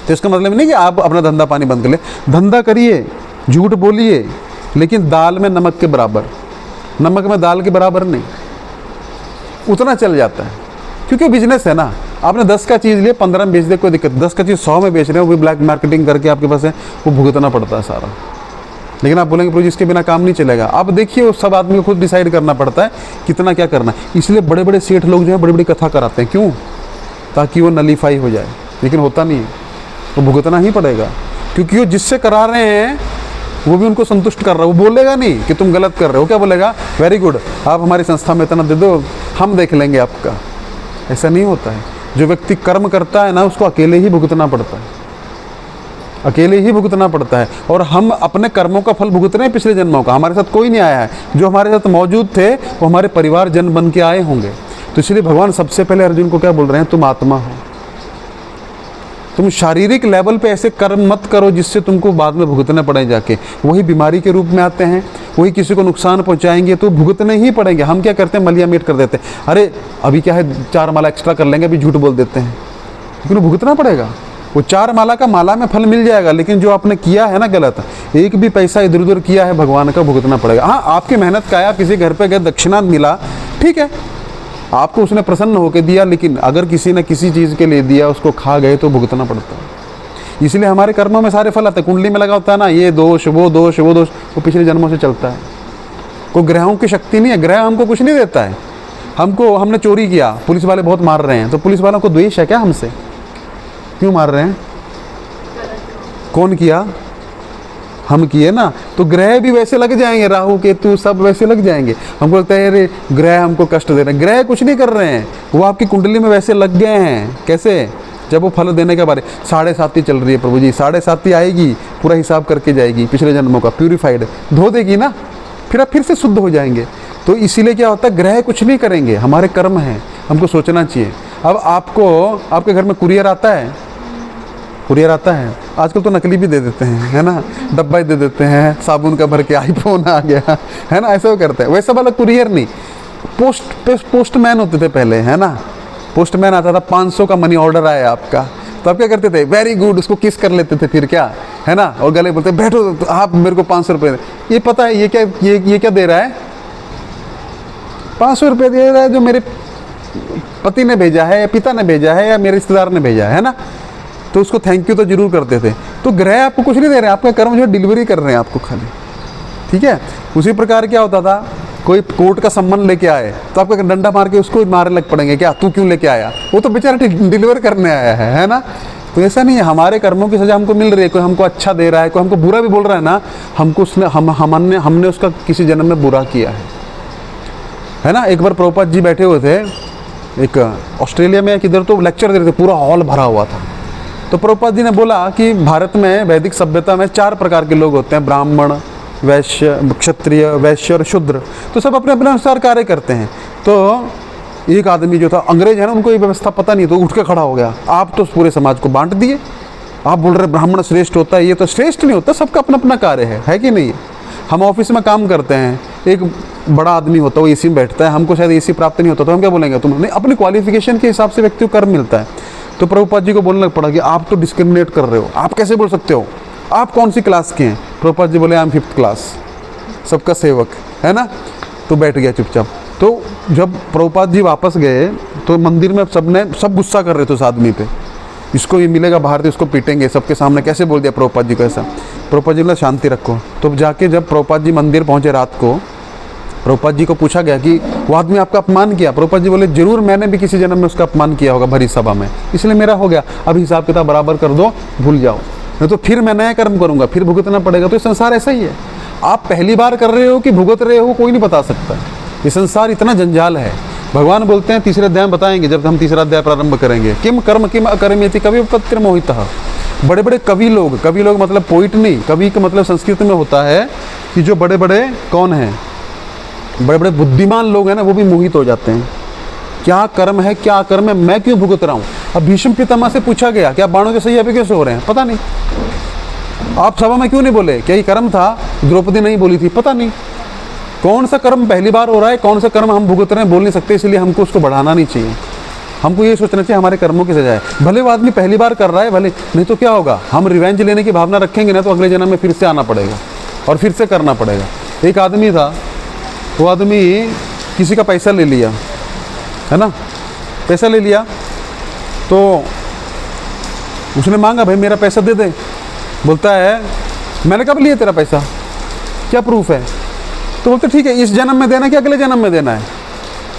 तो इसका मतलब नहीं कि आप अपना धंधा पानी बंद कर ले, धंधा करिए, झूठ बोलिए, लेकिन दाल में नमक के बराबर, नमक में दाल के बराबर नहीं, उतना चल जाता है। क्योंकि बिजनेस है ना, आपने 10 का चीज़ लिए 15 में बेच दे, कोई दिक्कत। 10 का चीज़ 100 में बेच रहे हो, वो भी ब्लैक मार्केटिंग करके आपके पास है, वो भुगतना पड़ता है सारा। लेकिन आप बोलेंगे प्रभु जी इसके बिना काम नहीं चलेगा। आप देखिए वो सब आदमी को खुद डिसाइड करना पड़ता है कितना क्या करना है। इसलिए बड़े बड़े सेठ लोग जो है बड़ी बड़ी कथा कराते हैं, क्यों? ताकि वो नलीफाई हो जाए, लेकिन होता नहीं है, तो भुगतना ही पड़ेगा। क्योंकि वो जिससे करा रहे हैं वो भी उनको संतुष्ट कर रहा है। वो बोलेगा नहीं कि तुम गलत कर रहे हो, क्या बोलेगा? वेरी गुड, आप हमारी संस्था में इतना दे दो, हम देख लेंगे आपका। ऐसा नहीं होता है। जो व्यक्ति कर्म करता है ना, उसको अकेले ही भुगतना पड़ता है, अकेले ही भुगतना पड़ता है। और हम अपने कर्मों का फल भुगत रहे हैं पिछले जन्मों का। हमारे साथ कोई नहीं आया है, जो हमारे साथ मौजूद थे वो हमारे परिवार जन बन के आए होंगे। तो इसलिए भगवान सबसे पहले अर्जुन को क्या बोल रहे हैं? तुम आत्मा हो, तुम शारीरिक लेवल पे ऐसे कर्म मत करो जिससे तुमको बाद में भुगतने पड़े जाके। वही बीमारी के रूप में आते हैं, वही किसी को नुकसान पहुंचाएंगे तो भुगतने ही पड़ेंगे। हम क्या करते हैं? मलिया मीट कर देते हैं, अरे अभी क्या है 4 माला एक्स्ट्रा कर लेंगे, अभी झूठ बोल देते हैं, लेकिन भुगतना पड़ेगा। वो 4 माला का माला में फल मिल जाएगा, लेकिन जो आपने किया है ना गलत, एक भी पैसा इधर उधर किया है, भगवान का भुगतना पड़ेगा। हाँ, आपकी मेहनत का है, आप किसी घर पे गए, दक्षिणा मिला, ठीक है, आपको उसने प्रसन्न होकर दिया, लेकिन अगर किसी ने किसी चीज़ के लिए दिया, उसको खा गए तो भुगतना पड़ता है। इसलिए हमारे कर्मों में सारे फल आते हैं। कुंडली में लगा होता है ना, ये दोष वो दोष वो दोष, वो पिछले जन्मों से चलता है। कोई ग्रहों की शक्ति नहीं है, ग्रह हमको कुछ नहीं देता है। हमने चोरी किया, पुलिस वाले बहुत मार रहे हैं, तो पुलिस वालों को द्वेष है क्या हमसे? क्यों मार रहे हैं? कौन किया? हम किए ना। तो ग्रह भी वैसे लग जाएंगे, राहु केतु सब वैसे लग जाएंगे। हमको लगता है अरे ग्रह हमको कष्ट दे रहे हैं, ग्रह कुछ नहीं कर रहे हैं, वो आपकी कुंडली में वैसे लग गए हैं। कैसे? जब वो फल देने के बारे 7.5 चल रही है प्रभु जी, 7.5 आएगी, पूरा हिसाब करके जाएगी पिछले जन्मों का, प्यूरिफाइड धो देगी ना, फिर आप फिर से शुद्ध हो जाएंगे। तो इसीलिए क्या होता है, ग्रह कुछ नहीं करेंगे, हमारे कर्म हैं, हमको सोचना चाहिए। अब आपको आपके घर में कुरियर आता है, कुरियर आता है, आजकल तो नकली भी दे देते हैं, है ना, डब्बा ही दे देते हैं, साबुन का भर के आईफोन आ गया, है ना, ऐसा वो करते हैं। वैसा वाला कुरियर नहीं, पोस्टमैन होते थे पहले, है ना, पोस्टमैन आता था, 500 का मनी ऑर्डर आया आपका, तो आप क्या करते थे? वेरी गुड, उसको किस कर लेते थे, फिर क्या, है ना, और गले बोलते बैठो तो आप मेरे को 500 रुपये। ये पता है ये क्या दे रहा है? 500 रुपये दे रहा है, जो मेरे पति ने भेजा है या पिता ने भेजा है या मेरे रिश्तेदार ने भेजा है ना, तो उसको थैंक यू तो जरूर करते थे। तो ग्रह आपको कुछ नहीं दे रहे हैं, आपका कर्म जो डिलीवरी कर रहे हैं आपको खाली, ठीक है। उसी प्रकार क्या होता था, कोई कोर्ट का सम्मान लेके आए तो आपका डंडा मार के उसको मारने लग पड़ेंगे, क्या तू क्यों लेके आया, वो तो बेचारा डिलीवर करने आया है ना। तो ऐसा नहीं है, हमारे कर्मों की सजा हमको मिल रही है। कोई हमको अच्छा दे रहा है, कोई हमको बुरा भी बोल रहा है ना, हमको उसने हमने उसका किसी जन्म में बुरा किया है ना। एक बार प्रभुपाद जी बैठे हुए थे एक ऑस्ट्रेलिया में किधर, तो लेक्चर दे रहे थे, पूरा हॉल भरा हुआ था। तो प्रभुपाद जी ने बोला कि भारत में वैदिक सभ्यता में 4 प्रकार के लोग होते हैं, ब्राह्मण, वैश्य, क्षत्रिय, वैश्य और शूद्र। तो सब अपने अपने अनुसार कार्य करते हैं। तो एक आदमी जो था अंग्रेज है ना, उनको ये व्यवस्था पता नहीं, तो उठ के खड़ा हो गया, आप तो पूरे समाज को बांट दिए, आप बोल रहे ब्राह्मण श्रेष्ठ होता है, ये तो श्रेष्ठ नहीं होता, सबका अपना अपना कार्य है कि नहीं। हम ऑफिस में काम करते हैं, एक बड़ा आदमी होता है वो एसी में बैठता है, हमको शायद एसी प्राप्त नहीं होता, तो हम क्या बोलेंगे, तुम नहीं, अपनी क्वालिफिकेशन के हिसाब से व्यक्ति को कर्म मिलता है। तो प्रभुपाद जी को बोलना पड़ा कि आप तो डिस्क्रिमिनेट कर रहे हो, आप कैसे बोल सकते हो, आप कौन सी क्लास के हैं। प्रभुपाद जी बोले आई एम 5th क्लास, सबका सेवक, है ना। तो बैठ गया चुपचाप। तो जब प्रभुपाद जी वापस गए तो मंदिर में सब गुस्सा कर रहे थे उस आदमी पे, इसको ये मिलेगा भारतीय, इसको पीटेंगे, सबके सामने कैसे बोल दिया प्रभुपाद जी को ऐसा। प्रभुपाद जी ने शांति रखो। तो जाके जब प्रभुपाद जी मंदिर पहुंचे रात को, प्रभुपाद जी को पूछा गया कि वो आदमी आपका अपमान किया। प्रभुपाद जी बोले जरूर मैंने भी किसी जन्म में उसका अपमान किया होगा भरी सभा में, इसलिए मेरा हो गया, अब हिसाब किताब बराबर कर दो, भूल जाओ, नहीं तो फिर मैं नया कर्म करूंगा, फिर भुगतना पड़ेगा। तो ये संसार ऐसा ही है, आप पहली बार कर रहे हो कि भुगत रहे हो कोई नहीं बता सकता। ये संसार इतना जंजाल है। भगवान बोलते हैं, तीसरे अध्याय में बताएंगे जब हम तीसरा अध्याय प्रारंभ करेंगे, किम कर्म किम अकर्मेति कवि उपत्र मोहितः। बड़े बड़े कवि लोग मतलब पोइट नहीं, कवि का मतलब संस्कृत में होता है कि जो बड़े बड़े कौन हैं, बड़े बड़े बुद्धिमान लोग हैं ना, वो भी मोहित हो जाते हैं। क्या कर्म है, क्या कर्म है, मैं क्यों भुगत रहा हूँ। अब भीष्म पितामह से पूछा गया क्या बाणों के सही पे क्यों सो रहे हैं, पता नहीं। आप सभा में क्यों नहीं बोले, क्या ये कर्म था, द्रौपदी नहीं बोली थी, पता नहीं। कौन सा कर्म पहली बार हो रहा है, कौन सा कर्म हम भुगत रहे हैं, बोल नहीं सकते, इसलिए हमको उसको बढ़ाना नहीं चाहिए। हमको ये सोचना चाहिए हमारे कर्मों की सजा है। भले वो आदमी पहली बार कर रहा है, भले, नहीं तो क्या होगा, हम रिवेंज लेने की भावना रखेंगे ना, तो अगले जन्म में फिर से आना पड़ेगा और फिर से करना पड़ेगा। एक आदमी था, वो आदमी किसी का पैसा ले लिया, है ना, पैसा ले लिया, तो उसने मांगा भाई मेरा पैसा दे दे। बोलता है मैंने कब लिया तेरा पैसा, क्या प्रूफ है। तो बोलते ठीक है, इस जन्म में देना कि अगले जन्म में देना है।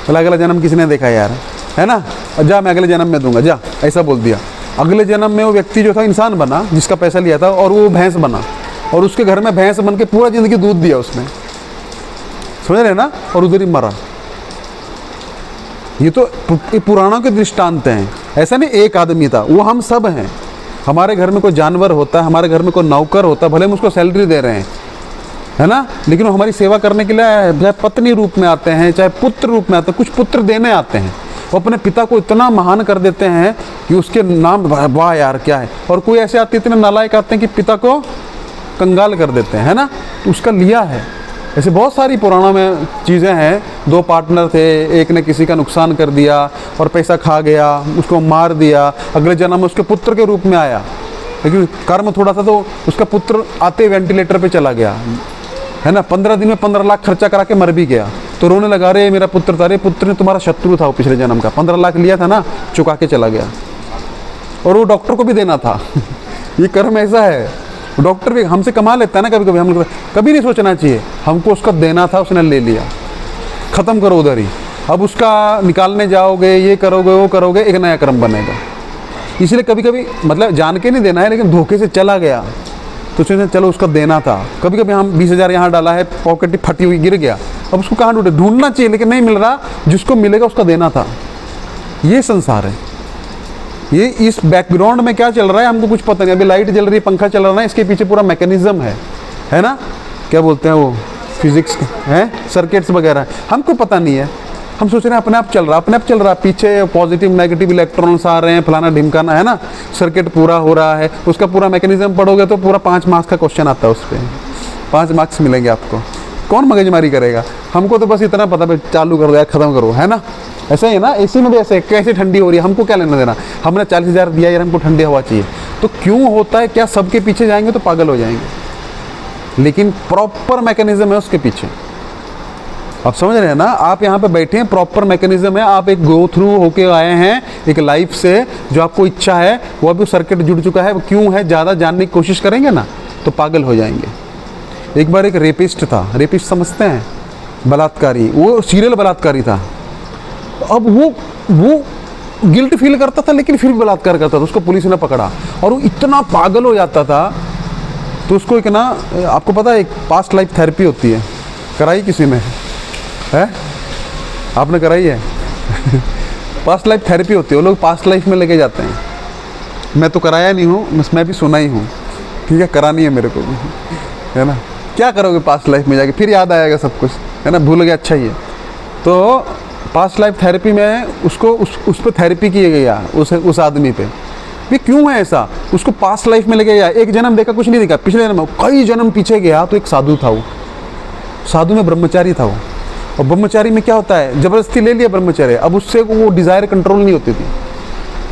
बोला अगला जन्म किसने देखा यार, है ना, जा मैं अगले जन्म में दूंगा, जा, ऐसा बोल दिया। अगले जन्म में वो व्यक्ति जो था इंसान बना जिसका पैसा लिया था, और वो भैंस बना, और उसके घर में भैंस बन के पूरा जिंदगी दूध दिया उसने, समझ रहे ना, और उधर ही मरा। ये तो पुराणों के दृष्टांत हैं। ऐसा नहीं एक आदमी था, वो हम सब हैं। हमारे घर में कोई जानवर होता है, हमारे घर में कोई नौकर होता है, भले हम उसको सैलरी दे रहे हैं, है ना, लेकिन वो हमारी सेवा करने के लिए चाहे पत्नी रूप में आते हैं, चाहे पुत्र रूप में आते हैं, कुछ पुत्र देने आते हैं, वो अपने पिता को इतना महान कर देते हैं कि उसके नाम, वाह यार क्या है। और कोई ऐसे आते इतने नालायक आते हैं कि पिता को कंगाल कर देते हैं, है ना, तो उसका लिया है। ऐसे बहुत सारी पुराणों में चीज़ें हैं। दो पार्टनर थे, एक ने किसी का नुकसान कर दिया और पैसा खा गया, उसको मार दिया, अगले जन्म में उसके पुत्र के रूप में आया, लेकिन कर्म थोड़ा सा, तो उसका पुत्र आते वेंटिलेटर पे चला गया, है ना, 15 दिन में 15 लाख खर्चा करा के मर भी गया। तो रोने लगा, रे मेरा पुत्र था, रे पुत्र ने तुम्हारा शत्रु था वो पिछले जन्म का, 15 लाख लिया था ना, चुका के चला गया, और वो डॉक्टर को भी देना था। ये कर्म ऐसा है, डॉक्टर भी हमसे कमा लेता है ना कभी कभी, हम कभी नहीं सोचना चाहिए, हमको उसका देना था, उसने ले लिया, ख़त्म करो उधर ही। अब उसका निकालने जाओगे, ये करोगे वो करोगे, एक नया कर्म बनेगा। इसलिए कभी कभी मतलब जान के नहीं देना है, लेकिन धोखे से चला गया तो सोचते चलो उसका देना था। कभी कभी हम 20,000 यहाँ डाला है, पॉकेट फटी हुई गिर गया, अब उसको कहाँ ढूंढे, ढूंढना चाहिए, लेकिन नहीं मिल रहा, जिसको मिलेगा उसका देना था। ये संसार है। ये इस बैकग्राउंड में क्या चल रहा है हमको कुछ पता नहीं। अभी लाइट जल रही है, पंखा चल रहा है, इसके पीछे पूरा मैकेनिज्म है ना, क्या बोलते हैं वो, फिजिक्स है, सर्किट्स वगैरह, हमको पता नहीं है। हम सोच रहे हैं अपने आप चल रहा, अपने आप चल रहा, पीछे पॉजिटिव नेगेटिव इलेक्ट्रॉन्स आ रहे हैं, फलाना ढिमकाना, है ना, सर्किट पूरा हो रहा है। उसका पूरा मैकेनिज्म पढ़ोगे तो पूरा 5 मार्क्स का क्वेश्चन आता है, उस पर 5 मार्क्स मिलेंगे आपको। कौन मगजमारी करेगा, हमको तो बस इतना पता है चालू कर दो यार, ख़त्म करो, है ना। ऐसा ही है ना, एसी में भी ऐसे कैसे ठंडी हो रही है, हमको क्या लेना देना, हमने 40,000 दिया यार, हमको ठंडी हवा चाहिए। तो क्यों होता है, क्या सबके पीछे जाएंगे तो पागल हो जाएंगे, लेकिन प्रॉपर मैकेनिज्म है उसके पीछे। आप समझ रहे हैं ना, आप यहाँ पे बैठे हैं, प्रॉपर मैकेनिज्म है, आप एक गो थ्रू होके आए हैं एक लाइफ से, जो आपको इच्छा है वो अभी सर्किट जुड़ चुका है, वो क्यों है, ज़्यादा जानने की कोशिश करेंगे ना तो पागल हो जाएंगे। एक बार एक रेपिस्ट था, रेपिस्ट समझते हैं, बलात्कारी, वो सीरियल बलात्कारी था। अब वो गिल्ट फील करता था, लेकिन फिर भी बलात्कार करता था, उसको पुलिस ने पकड़ा, और वो इतना पागल हो जाता था। तो उसको एक ना, आपको पता है एक पास्ट लाइफ थेरेपी होती है, कराई किसी ने है, आपने कराई है? पास्ट लाइफ थेरेपी होती है, वो लोग पास्ट लाइफ में लेके जाते हैं। मैं तो कराया नहीं हूँ, मैं भी सुना ही हूँ, ठीक है, करानी है मेरे को, है ना। क्या करोगे पास्ट लाइफ में जाके, फिर याद आएगा सब कुछ, है ना, भूल गया, अच्छा ही है। तो पास्ट लाइफ थेरेपी में उसको उस पर थेरेपी किया गया, उस आदमी पे। ये क्यों है ऐसा? उसको पास्ट लाइफ में लेके गया, एक जन्म देखा कुछ नहीं देखा, पिछले जन्म कई जन्म पीछे गया तो एक साधु था वो, साधु में ब्रह्मचारी था वो। और ब्रह्मचारी में क्या होता है, जबरदस्ती ले लिया ब्रह्मचर्य, अब उससे वो डिज़ायर कंट्रोल नहीं होती थी,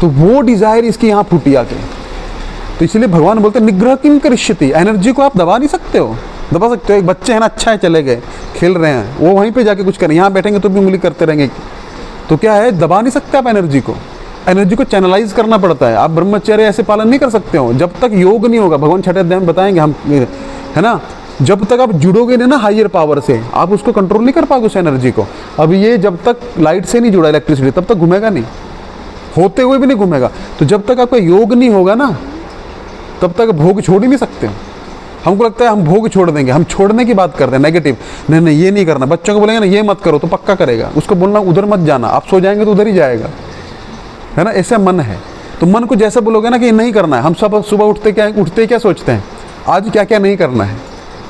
तो वो डिज़ायर इसकी यहाँ फूटी आके। तो इसलिए भगवान बोलते हैं निग्रह किम करिष्यति, एनर्जी को आप दबा नहीं सकते हो। दबा सकते हो, एक बच्चे हैं ना, अच्छा है चले गए खेल रहे हैं, वो वहीं पे जाके कुछ करें, यहाँ बैठेंगे तो भी उंगली करते रहेंगे, तो क्या है, दबा नहीं सकते आप एनर्जी को। एनर्जी को चैनलाइज करना पड़ता है। आप ब्रह्मचर्य ऐसे पालन नहीं कर सकते हो जब तक योग नहीं होगा। भगवान छठे अध्याय में बताएंगे हम, है ना, जब तक आप जुड़ोगे नहीं ना हायर पावर से, आप उसको कंट्रोल नहीं कर पाओगे उस एनर्जी को। अब ये जब तक लाइट से नहीं जुड़ा इलेक्ट्रिसिटी, तब तक घूमेगा नहीं, होते हुए भी नहीं घूमेगा। तो जब तक आपका योग नहीं होगा ना, तब तक भोग छोड़ ही नहीं सकते। हमको लगता है हम भोग छोड़ देंगे, हम छोड़ने की बात करते हैं नेगेटिव, नहीं नहीं ये नहीं करना। बच्चों को बोलेंगे ना ये मत करो तो पक्का करेगा, उसको बोलना उधर मत जाना, आप सो जाएंगे तो उधर ही जाएगा, है ना। ऐसा मन है, तो मन को जैसा बोलोगे ना कि नहीं करना है, हम सब सुबह उठते क्या सोचते हैं, आज क्या क्या नहीं करना है,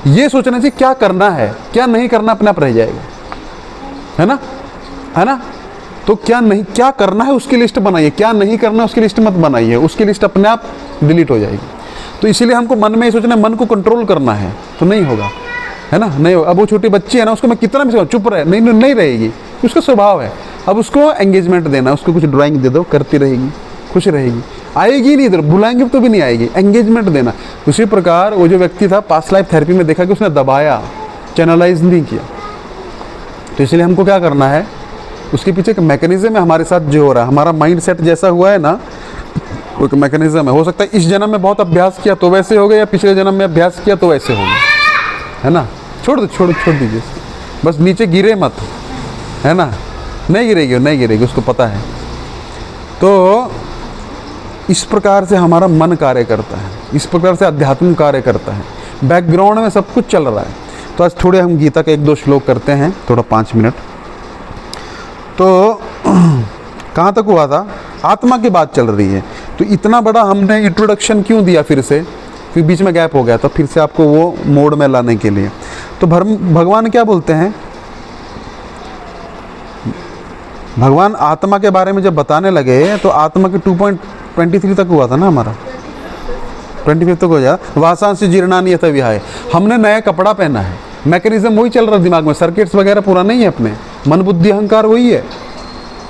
ये सोचना चाहिए क्या करना है, क्या नहीं करना अपने आप रह जाएगा, है ना। तो क्या करना है उसकी लिस्ट बनाइए, क्या नहीं करना उसकी लिस्ट मत बनाइए, उसकी लिस्ट अपने आप डिलीट हो जाएगी। तो इसीलिए हमको मन में ये सोचना, मन को कंट्रोल करना है, तो नहीं होगा, है ना, नहीं होगा। अब वो छोटी बच्ची है ना, उसको मैं कितना भी चुप रहे, नहीं रहेगी, उसका स्वभाव है। अब उसको एंगेजमेंट देना, उसको कुछ ड्राइंग दे दो, करती रहेगी, खुश रहेगी, आएगी नहीं इधर, बुलाएंगे तो भी नहीं आएगी, एंगेजमेंट देना। उसी प्रकार वो जो व्यक्ति था पास्ट लाइफ थेरेपी में देखा कि उसने दबाया, चैनलाइज नहीं किया। तो इसलिए हमको क्या करना है, उसके पीछे एक मैकेनिज्म है हमारे साथ जो हो रहा है, हमारा माइंड सेट जैसा हुआ है ना, वो एक मैकेनिज्म है। हो सकता है इस जन्म में बहुत अभ्यास किया तो वैसे हो गए, या पिछले जन्म में अभ्यास किया तो वैसे हो गए, है ना। छोड़ दीजिए, बस नीचे गिरे मत, है ना, नहीं गिरेगी, उसको पता है। तो इस प्रकार से हमारा मन कार्य करता है, इस प्रकार से अध्यात्म कार्य करता है, बैकग्राउंड में सब कुछ चल रहा है। तो आज थोड़े हम गीता के 1-2 श्लोक करते हैं, थोड़ा 5 मिनट। तो कहाँ तक हुआ था, आत्मा की बात चल रही है। तो इतना बड़ा हमने इंट्रोडक्शन क्यों दिया फिर से, फिर बीच में गैप हो गया, तो फिर से आपको वो मोड में लाने के लिए। तो भगवान क्या बोलते हैं, भगवान आत्मा के बारे में जब बताने लगे तो आत्मा के 2.23 तक हुआ था ना हमारा, 25 तक हो जाए, वासांसी जीर्णानि यथा विहाय। हमने नया कपड़ा पहना है, मैकेनिज्म वही चल रहा है दिमाग में, सर्किट्स वगैरह पूरा नहीं है अपने, मन बुद्धि अहंकार वही है।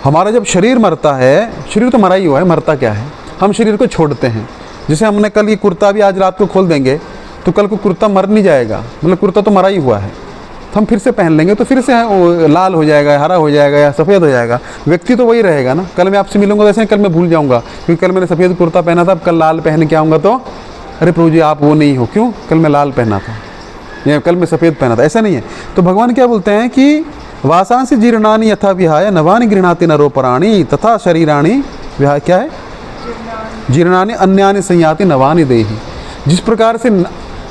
हमारा जब शरीर मरता है, शरीर तो मरा ही हुआ है, मरता क्या है, हम शरीर को छोड़ते हैं। जैसे हमने कल ये कुर्ता भी आज रात को खोल देंगे तो कल को कुर्ता मर नहीं जाएगा, मतलब कुर्ता तो मरा ही हुआ है, तो हम फिर से पहन लेंगे तो फिर से वो लाल हो जाएगा, हरा हो जाएगा या सफ़ेद हो जाएगा। व्यक्ति तो वही रहेगा ना। कल मैं आपसे मिलूंगा वैसे कल मैं भूल जाऊंगा, क्योंकि कल मैंने सफ़ेद कुर्ता पहना था, अब कल लाल पहन के आऊँगा तो अरे प्रभु जी आप वो नहीं हो, क्यों, कल मैं लाल पहना था या कल मैं सफ़ेद पहना था, ऐसा नहीं है। तो भगवान क्या बोलते हैं कि वासांसी जीर्णानि यथा विहाय नवानि गृह्णाति नरोपराणि तथा शरीराणि विहाय, क्या है, जीर्णानि अन्यानि संयाति नवानि देहि। जिस प्रकार से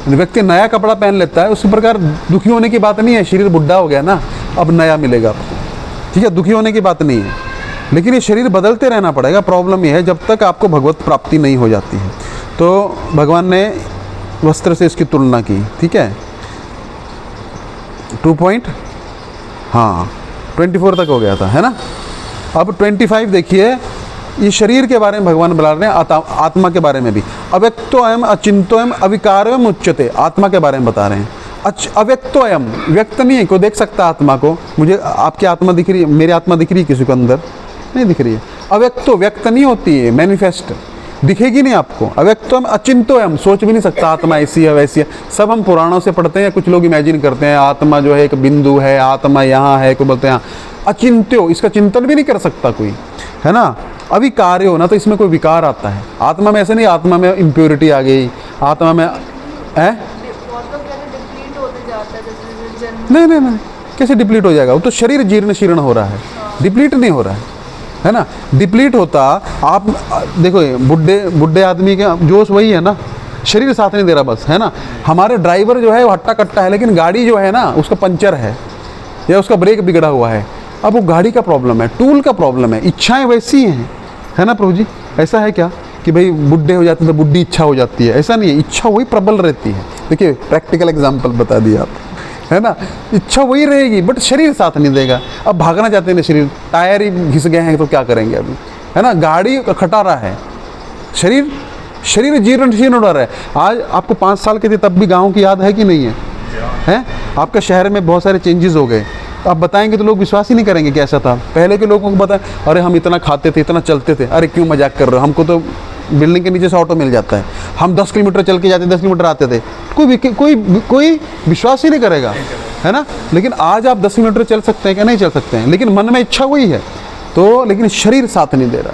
व्यक्ति नया कपड़ा पहन लेता है, उसी प्रकार दुखी होने की बात नहीं है, शरीर बुढ़ा हो गया ना, अब नया मिलेगा आपको, ठीक है, दुखी होने की बात नहीं है। लेकिन ये शरीर बदलते रहना पड़ेगा। प्रॉब्लम ये है जब तक आपको भगवत प्राप्ति नहीं हो जाती है। तो भगवान ने वस्त्र से इसकी तुलना की, ठीक है, 24 तक हो गया था, है ना। अब 25 देखिए, ये शरीर के बारे में भगवान बता रहे हैं, आत्मा के बारे में भी। अव्यक्तोऽयम् अचिन्त्योऽयम् अविकारोऽयम् उच्यते, आत्मा के बारे में बता रहे हैं। अव्यक्तोऽयम्, व्यक्त नहीं है, कोई देख सकता आत्मा को, मुझे आपकी आत्मा दिख रही है, मेरी आत्मा दिख रही है किसी को अंदर, नहीं दिख रही है। अव्यक्तो, व्यक्त नहीं होती है, मैनिफेस्ट दिखेगी नहीं आपको। अव्यक्तोऽयम् अचिन्त्योऽयम्, सोच भी नहीं सकता आत्मा ऐसी है वैसी है। सब हम पुराणों से पढ़ते हैं, कुछ लोग इमेजिन करते हैं आत्मा जो है एक बिंदु है, आत्मा यहाँ है, कोई बोलते हैं अचिंत्यो, इसका चिंतन भी नहीं कर सकता कोई, है ना। अविकार्य हो ना, तो इसमें कोई विकार आता है। आत्मा में ऐसे नहीं, आत्मा में इम्प्योरिटी आ गई, आत्मा में नहीं, कैसे डिप्लीट हो जाएगा, वो तो शरीर जीर्ण शीर्ण हो रहा है, डिप्लीट नहीं हो रहा है ना। डिप्लीट होता, आप देखो बुढ़े आदमी का जोश वही है ना, शरीर साथ नहीं दे रहा बस, है ना। हमारे ड्राइवर जो है वो हट्टा कट्टा है, लेकिन गाड़ी जो है ना उसका पंचर है या उसका ब्रेक बिगड़ा हुआ है। अब वो गाड़ी का प्रॉब्लम है, टूल का प्रॉब्लम है, इच्छाएं वैसी हैं, है ना प्रभु जी। ऐसा है क्या कि भाई बुढ़े हो जाते हैं तो बुढ़ी इच्छा हो जाती है, ऐसा नहीं है, इच्छा वही प्रबल रहती है। देखिए प्रैक्टिकल एग्जांपल बता दिया आप, है ना, इच्छा वही रहेगी बट शरीर साथ नहीं देगा। अब भागना चाहते हैं ना, शरीर टायर ही घिस गए हैं तो क्या करेंगे अभी, है ना, गाड़ी खटा रहा है, शरीर शरीर जीर्ण शीर्ण हो रहा है। आज आपको 5 साल के थे तब भी गाँव की याद है कि नहीं है? हैं? आपका शहर में बहुत सारे चेंजेस हो गए, आप बताएंगे तो लोग विश्वास ही नहीं करेंगे कि ऐसा था। पहले के लोगों को बताएं, अरे हम इतना खाते थे, इतना चलते थे, अरे क्यों मजाक कर रहे हो, हमको तो बिल्डिंग के नीचे से ऑटो मिल जाता है, हम 10 किलोमीटर चल के जाते, 10 किलोमीटर आते थे, कोई विश्वास ही नहीं करेगा, है ना। लेकिन आज आप 10 किलोमीटर चल सकते हैं क्या? नहीं चल सकते हैं, लेकिन मन में इच्छा वही है, तो लेकिन शरीर साथ नहीं दे रहा।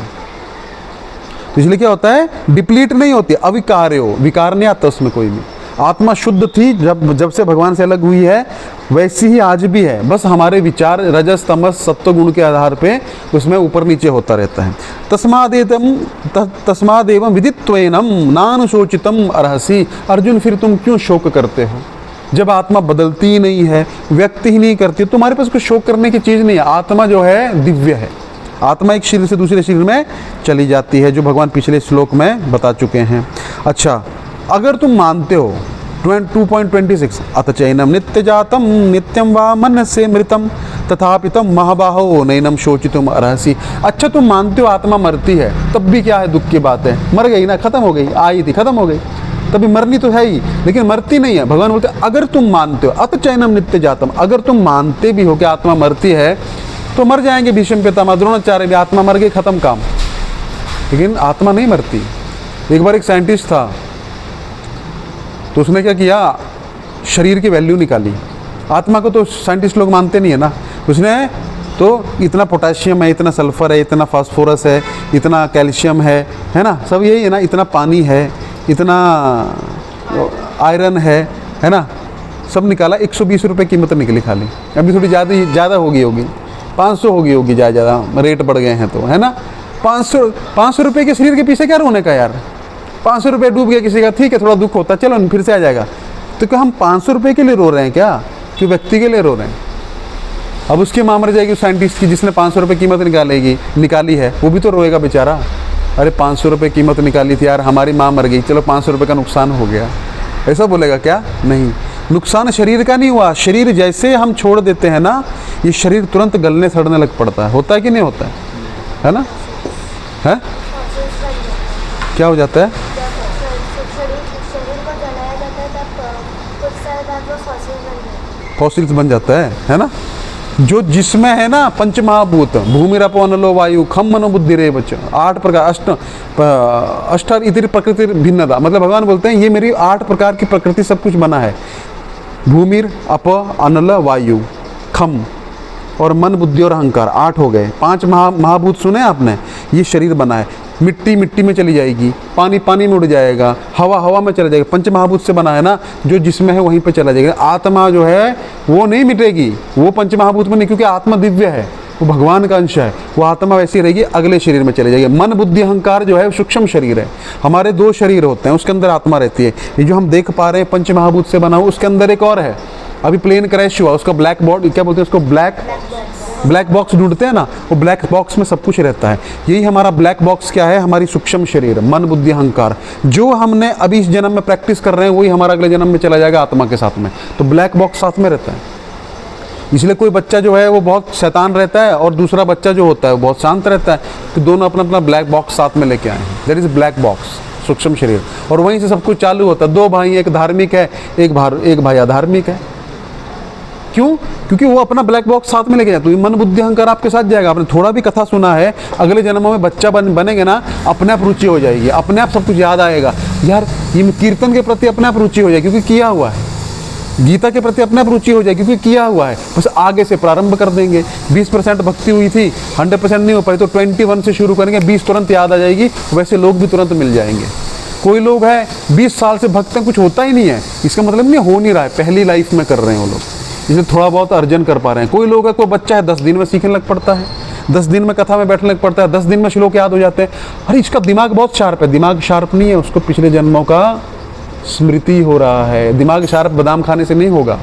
तो इसलिए क्या होता है, डिप्लीट नहीं होती, अविकार्य हो, विकार नहीं आता उसमें कोई भी। आत्मा शुद्ध थी जब से भगवान से अलग हुई है, वैसी ही आज भी है, बस हमारे विचार रजस तमस सत्व गुण के आधार पे उसमें ऊपर नीचे होता रहता है। तस्मादेवं विदित्वेनम नानुशोचितम अर्हसि। अर्जुन फिर तुम क्यों शोक करते हो? जब आत्मा बदलती ही नहीं है, व्यक्त ही नहीं करती, तुम्हारे पास कोई शोक करने की चीज़ नहीं है। आत्मा जो है दिव्य है, आत्मा एक शरीर से दूसरे शरीर में चली जाती है, जो भगवान पिछले श्लोक में बता चुके हैं। अच्छा, अगर तुम मानते हो 2.26 अथ चैनम नित्य जातम नित्यम वा मन से मृतम तथापितम महाबाहो नैनम शोचितुम अर्हसि। अच्छा, तुम मानते हो आत्मा मरती है, तब भी क्या है, दुख की बात है, मर गई ना, खत्म हो गई, आई थी खत्म हो गई, तभी मरनी तो है ही, लेकिन मरती नहीं है। भगवान बोलते अगर तुम मानते हो, अथ चैनम नित्य जातम, अगर तुम मानते भी हो कि आत्मा मरती है तो मर जाएंगे। भीष्म पितामह द्रोणाचार्य भी, आत्मा मर गई, खत्म काम। लेकिन आत्मा नहीं मरती। एक बार एक साइंटिस्ट था, तो उसने क्या किया, शरीर की वैल्यू निकाली। आत्मा को तो साइंटिस्ट लोग मानते नहीं है ना, उसने तो इतना पोटेशियम है, इतना सल्फर है, इतना फास्फोरस है, इतना कैल्शियम है ना, सब यही है ना, इतना पानी है, इतना आयरन है ना, सब निकाला। 120 रुपये कीमत निकली खाली। अभी थोड़ी ज़्यादा होगी 500 होगी ज़्यादा, रेट बढ़ गए हैं तो, है ना। 500 रुपये के शरीर के पीछे क्या रोने का यार। 500 रुपये डूब गया किसी का, ठीक है, थोड़ा दुख होता है, चलो फिर से आ जाएगा। तो क्या हम 500 रुपये के लिए रो रहे हैं क्या, कि व्यक्ति के लिए रो रहे हैं? अब उसकी माँ मर जाएगी, उस साइंटिस्ट की जिसने 500 रुपये कीमत निकाली है, वो भी तो रोएगा बेचारा। अरे 500 रुपये कीमत निकाली थी यार, हमारी माँ मर गई, चलो 500 रुपये का नुकसान हो गया, ऐसा बोलेगा क्या? नहीं, नुकसान शरीर का नहीं हुआ। शरीर जैसे हम छोड़ देते हैं ना, ये शरीर तुरंत गलने सड़ने लग पड़ता है। होता है कि नहीं होता है ना? है क्या हो जाता है? फॉसिल्स बन जाता है ना। जो जिसमें है ना पंचमहाभूत, भूमिरपो अनलो वायु खम मनो बुद्धि रे बच्चों, 8 प्रकार अष्ट इधर प्रकृति भिन्नता, मतलब भगवान बोलते हैं ये मेरी 8 प्रकार की प्रकृति सब कुछ बना है। भूमिर अप अनल वायु खम और मन बुद्धि और अहंकार, 8 हो गए। 5 महाभूत सुने आपने, ये शरीर बना है। मिट्टी में चली जाएगी, पानी में उड़ जाएगा, हवा में चला जाएगा, पंच महाभूत से बना है ना, जो जिसमें है वहीं पे चला जाएगा। आत्मा जो है वो नहीं मिटेगी, वो पंच महाभूत में नहीं, क्योंकि आत्मा दिव्य है, वो भगवान का अंश है, वो आत्मा वैसी रहेगी, अगले शरीर में चले जाएगी। मन बुद्धि अहंकार जो है वो सूक्ष्म शरीर है। हमारे 2 शरीर होते हैं, उसके अंदर आत्मा रहती है। ये जो हम देख पा रहे हैं पंच महाभूत से बना हुआ, उसके अंदर एक और है। अभी प्लेन क्रैश हुआ, उसका ब्लैक बॉडी, क्या बोलते हैं उसको, ब्लैक बॉक्स ढूंढते हैं ना, वो ब्लैक बॉक्स में सब कुछ रहता है। यही हमारा ब्लैक बॉक्स क्या है, हमारी सूक्ष्म शरीर, मन बुद्धि अहंकार। जो हमने अभी इस जन्म में प्रैक्टिस कर रहे हैं वही हमारा अगले जन्म में चला जाएगा आत्मा के साथ में। तो ब्लैक बॉक्स साथ में रहता है। इसलिए कोई बच्चा जो है वो बहुत शैतान रहता है और दूसरा बच्चा जो होता है वो बहुत शांत रहता है, तो दोनों अपना अपना ब्लैक बॉक्स साथ में लेके आए हैं। दैट इज ब्लैक बॉक्स, सूक्ष्म शरीर, और वहीं से सब कुछ चालू होता है। 2 भाई, एक धार्मिक है, एक भाई अधार्मिक है। क्यों? क्योंकि वो अपना ब्लैक बॉक्स साथ में लेके जाए, तो मन बुद्धि अहंकार आपके साथ जाएगा। आपने थोड़ा भी कथा सुना है, अगले जन्मों में बच्चा बनेंगे ना, अपने आप रुचि हो जाएगी, अपने आप सब कुछ याद आएगा। यार ये कीर्तन के प्रति अपने आप रुचि हो जाएगी, क्योंकि किया हुआ है। गीता के प्रति अपने आप रुचि हो जाएगी, क्योंकि किया हुआ है। बस आगे से प्रारंभ कर देंगे। 20% भक्ति हुई थी, 100% नहीं हो पाई, तो 21 से शुरू करेंगे, 20 तुरंत याद आ जाएगी। वैसे लोग भी तुरंत मिल जाएंगे। कोई लोग है 20 साल से भक्त हैं, कुछ होता ही नहीं है, इसका मतलब नहीं हो नहीं रहा है, पहली लाइफ में कर रहे हैं वो लोग, इसलिए थोड़ा बहुत अर्जन कर पा रहे हैं। कोई लोग है, कोई बच्चा है 10 दिन में सीखने लग पड़ता है, 10 दिन में कथा में बैठने लग पड़ता है, 10 दिन में श्लोक याद हो जाते हैं। अरे इसका दिमाग बहुत शार्प है। दिमाग शार्प नहीं है, उसको पिछले जन्मों का स्मृति हो रहा है। दिमाग शार्प बादाम खाने से नहीं होगा।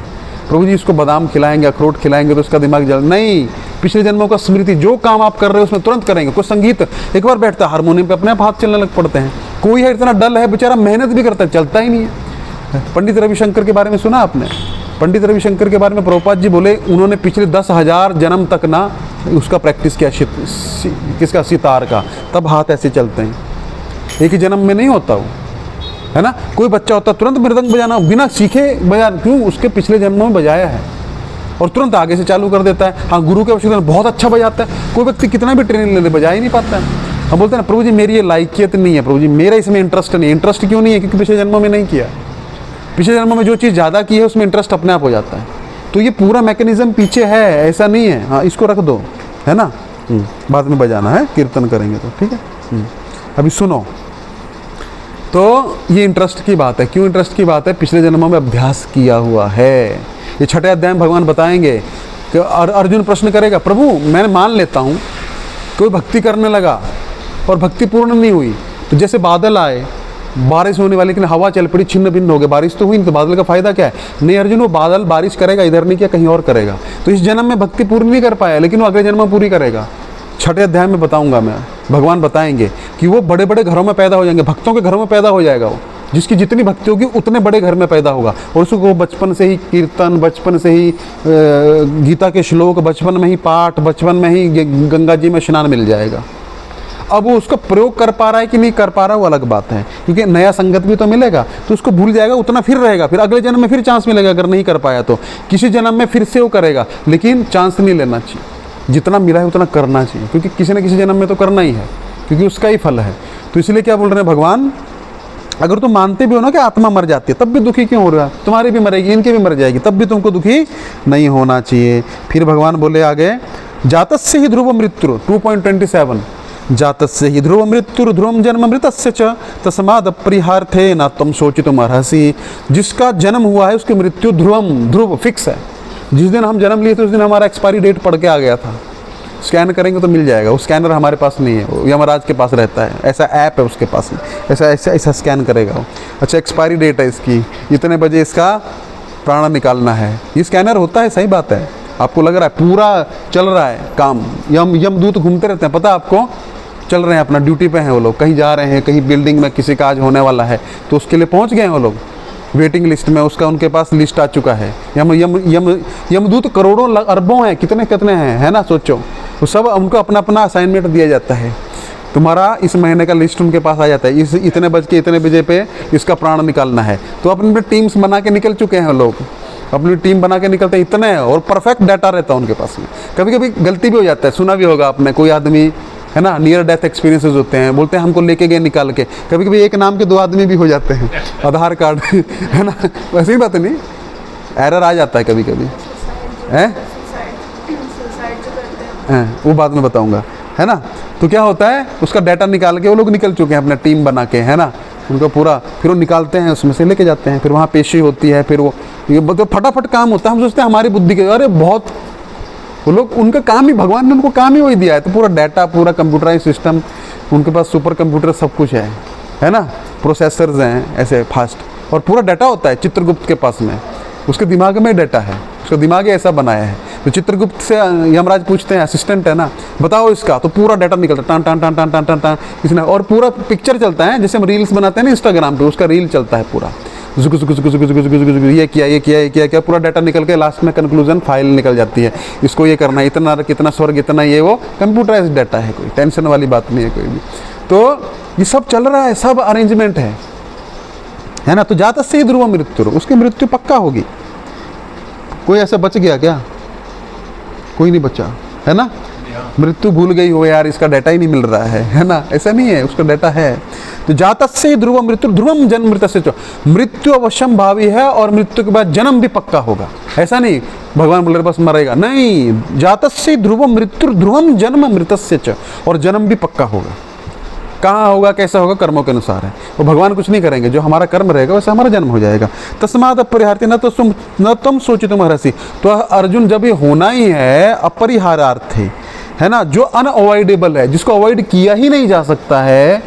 प्रभु जी इसको बादाम खिलाएंगे, अखरोट खिलाएंगे तो उसका दिमाग जल नहीं, पिछले जन्मों का स्मृति, जो काम आप कर रहे हो उसमें तुरंत करेंगे। कोई संगीत एक बार बैठता है, हारमोनियम पे अपने आप हाथ चलने लग पड़ते हैं। कोई है इतना डल है बेचारा, मेहनत भी करता है, चलता ही नहीं है। पंडित रविशंकर के बारे में सुना आपने? पंडित रविशंकर के बारे में प्रभुपाद जी बोले, उन्होंने पिछले 10,000 जन्म तक ना उसका प्रैक्टिस किया, किसका, सितार का। तब हाथ ऐसे चलते हैं, एक ही जन्म में नहीं होता वो, है ना। कोई बच्चा होता तुरंत मृदंग बजाना बिना सीखे बजा, क्यों, उसके पिछले जन्मों में बजाया है और तुरंत आगे से चालू कर देता है। हाँ, गुरु के वशीले बहुत अच्छा बजाता है। कोई व्यक्ति कितना भी ट्रेनिंग ले ले बजा ही नहीं पाता है। हम बोलते हैं ना, प्रभु जी मेरी ये लायकियत नहीं है, प्रभु जी मेरा इसमें इंटरेस्ट नहीं है। इंटरेस्ट क्यों नहीं है? क्योंकि पिछले जन्मों में नहीं किया। पिछले जन्मों में जो चीज़ ज़्यादा की है उसमें इंटरेस्ट अपने आप हो जाता है। तो ये पूरा मैकेनिज्म पीछे है, ऐसा नहीं है। हाँ, इसको रख दो, है ना। बाद में बजाना है, कीर्तन करेंगे तो, ठीक है। अभी सुनो, तो ये इंटरेस्ट की बात है। क्यों इंटरेस्ट की बात है? पिछले जन्मों में अभ्यास किया हुआ है। ये 6ठे अध्याय में भगवान बताएंगे कि अर्जुन प्रश्न करेगा, प्रभु मैंने मान लेता हूँ कोई भक्ति करने लगा और भक्ति पूर्ण नहीं हुई, तो जैसे बादल आए, बारिश होने वाली, लेकिन हवा चल पड़ी, छिन्न भिन्न हो गए, बारिश तो हुई नहीं, तो बादल का फायदा क्या है? नहीं अर्जुन, वो बादल बारिश करेगा, इधर नहीं किया, कहीं और करेगा। तो इस जन्म में भक्ति पूर्ण नहीं कर पाया, लेकिन वो अगले जन्म में पूरी करेगा। 6ठे अध्याय में बताऊंगा मैं, भगवान बताएंगे कि वो बड़े बड़े घरों में पैदा हो जाएंगे, भक्तों के घरों में पैदा हो जाएगा। वो जिसकी जितनी भक्ति होगी उतने बड़े घर में पैदा होगा, और उसको बचपन से ही कीर्तन, बचपन से ही गीता के श्लोक, बचपन में ही पाठ, बचपन में ही गंगा जी में स्नान मिल जाएगा। अब वो उसका प्रयोग कर पा रहा है कि नहीं कर पा रहा है वो अलग बात है, क्योंकि नया संगत भी तो मिलेगा, तो उसको भूल जाएगा, उतना फिर रहेगा, फिर अगले जन्म में फिर चांस मिलेगा। अगर नहीं कर पाया तो किसी जन्म में फिर से वो करेगा, लेकिन चांस नहीं लेना चाहिए। जितना मिला है उतना करना चाहिए, क्योंकि किसी न किसी जन्म में तो करना ही है, क्योंकि उसका ही फल है। तो इसलिए क्या बोल रहे हैं भगवान, अगर तुम मानते भी हो ना कि आत्मा मर जाती है, तब भी दुखी क्यों हो रहा है? तुम्हारी भी मरेगी, इनकी भी मर जाएगी, तब भी तुमको दुखी नहीं होना चाहिए। फिर भगवान बोले आगे, जातस्य ही ध्रुव मृत्यु 2.27, जातस्य ही ध्रुव मृत्यु ध्रुवम जन्म मृतस्य च तस्माद अपरिहार्थे न तुम शोचितुम अर्हसि। जिसका जन्म हुआ है उसकी मृत्यु ध्रुव फिक्स है। जिस दिन हम जन्म लिए थे उस दिन हमारा एक्सपायरी डेट पड़ के आ गया था। स्कैन करेंगे तो मिल जाएगा, वो स्कैनर हमारे पास नहीं है, वो यमराज के पास रहता है, ऐसा ऐप है उसके पास, ऐसा स्कैन करेगा वो। अच्छा, एक्सपायरी डेट है इसकी, इतने बजे इसका प्राण निकालना है। ये स्कैनर होता है, सही बात है। आपको लग रहा है पूरा चल रहा है काम, यमदूत घूमते रहते हैं, पता आपको, चल रहे हैं, अपना ड्यूटी पे हैं वो लोग, कहीं जा रहे हैं, कहीं बिल्डिंग में किसी का आज होने वाला है, तो उसके लिए पहुंच गए हैं वो लोग वेटिंग लिस्ट में, उसका उनके पास लिस्ट आ चुका है। यमदूत करोड़ों अरबों हैं, कितने कितने हैं, है ना, सोचो। तो सब उनको अपना अपना असाइनमेंट दिया जाता है। तुम्हारा इस महीने का लिस्ट उनके पास आ जाता है, इस इतने बजे पे इसका प्राण निकालना है। तो अपने टीम्स बना के निकल चुके हैं लोग, अपनी टीम बना के निकलते हैं, इतने, और परफेक्ट डाटा रहता है उनके पास में। कभी कभी गलती भी हो जाता है, सुना भी होगा आपने, कोई आदमी, है ना, नियर डेथ एक्सपीरियंसेस होते हैं, बोलते हैं हमको लेके गए निकाल के। कभी कभी एक नाम के 2 आदमी भी हो जाते हैं, आधार कार्ड है ना, वैसे ही बात नहीं, एरर आ जाता है कभी कभी, है वो बाद में बताऊंगा, है ना। तो क्या होता है, उसका डाटा निकाल के वो लोग निकल चुके हैं अपना टीम बना के, है ना, उनका पूरा, फिर वो निकालते हैं, उसमें से लेके जाते हैं, फिर वहाँ पेशी होती है, फिर वो ये फटाफट काम होता है। हम सोचते हैं हमारी बुद्धि के, अरे बहुत, वो लोग, उनका काम ही, भगवान ने उनको काम ही वही दिया है, तो पूरा डाटा, पूरा कंप्यूटराइज सिस्टम, उनके पास सुपर कंप्यूटर सब कुछ है ना, प्रोसेसर्स हैं ऐसे फास्ट, और पूरा डाटा होता है चित्रगुप्त के पास में, उसके दिमाग में डाटा है, उसका दिमाग ही ऐसा बनाया है। तो चित्रगुप्त से यमराज पूछते हैं, असिस्टेंट है ना, बताओ इसका, तो पूरा डाटा निकलता है, टान टान टान टान टान टान टान इसने, और पूरा पिक्चर चलता है, जैसे हम रील्स बनाते हैं ना इंस्टाग्राम पे, उसका रील चलता है पूरा, ये किया, पूरा डाटा निकल के लास्ट में कंक्लूजन फाइल निकल जाती है, इसको ये करना है, इतना कितना स्वर्ग, इतना ये, वो कंप्यूटराइज्ड डाटा है, कोई टेंशन वाली बात नहीं है कोई भी। तो ये सब चल रहा है, सब अरेंजमेंट है ना। तो जातस्य ही ध्रुव मृत्यु, उसकी मृत्यु पक्का होगी। कोई ऐसा बच गया क्या? कोई नहीं बचा, है ना। मृत्यु भूल गई हो यार, इसका डाटा ही नहीं मिल रहा है ना, ऐसा नहीं है, उसका डाटा है। तो जातस्य ध्रुव मृत्यु ध्रुवम जन्म मृतस्य च, मृत्यु अवश्यम भावी है, और मृत्यु के बाद जन्म भी पक्का होगा। ऐसा नहीं भगवान बोल रहे बस मरेगा, नहीं, जातस्य ध्रुव मृत्यु ध्रुवम जन्म मृतस्य च, और जन्म भी पक्का होगा। कहाँ होगा, कैसा होगा, कर्मों के अनुसार है, वो भगवान कुछ नहीं करेंगे, जो हमारा कर्म रहेगा वैसे हमारा जन्म हो जाएगा। तस्माद अपरिहार्य न तुम सोचितुम अर्हसि। तो अर्जुन, जब ये होना ही है अपरिहार्यार्थी, है ना, जो अनअवॉइडेबल है, जिसको अवॉइड किया ही नहीं जा सकता है,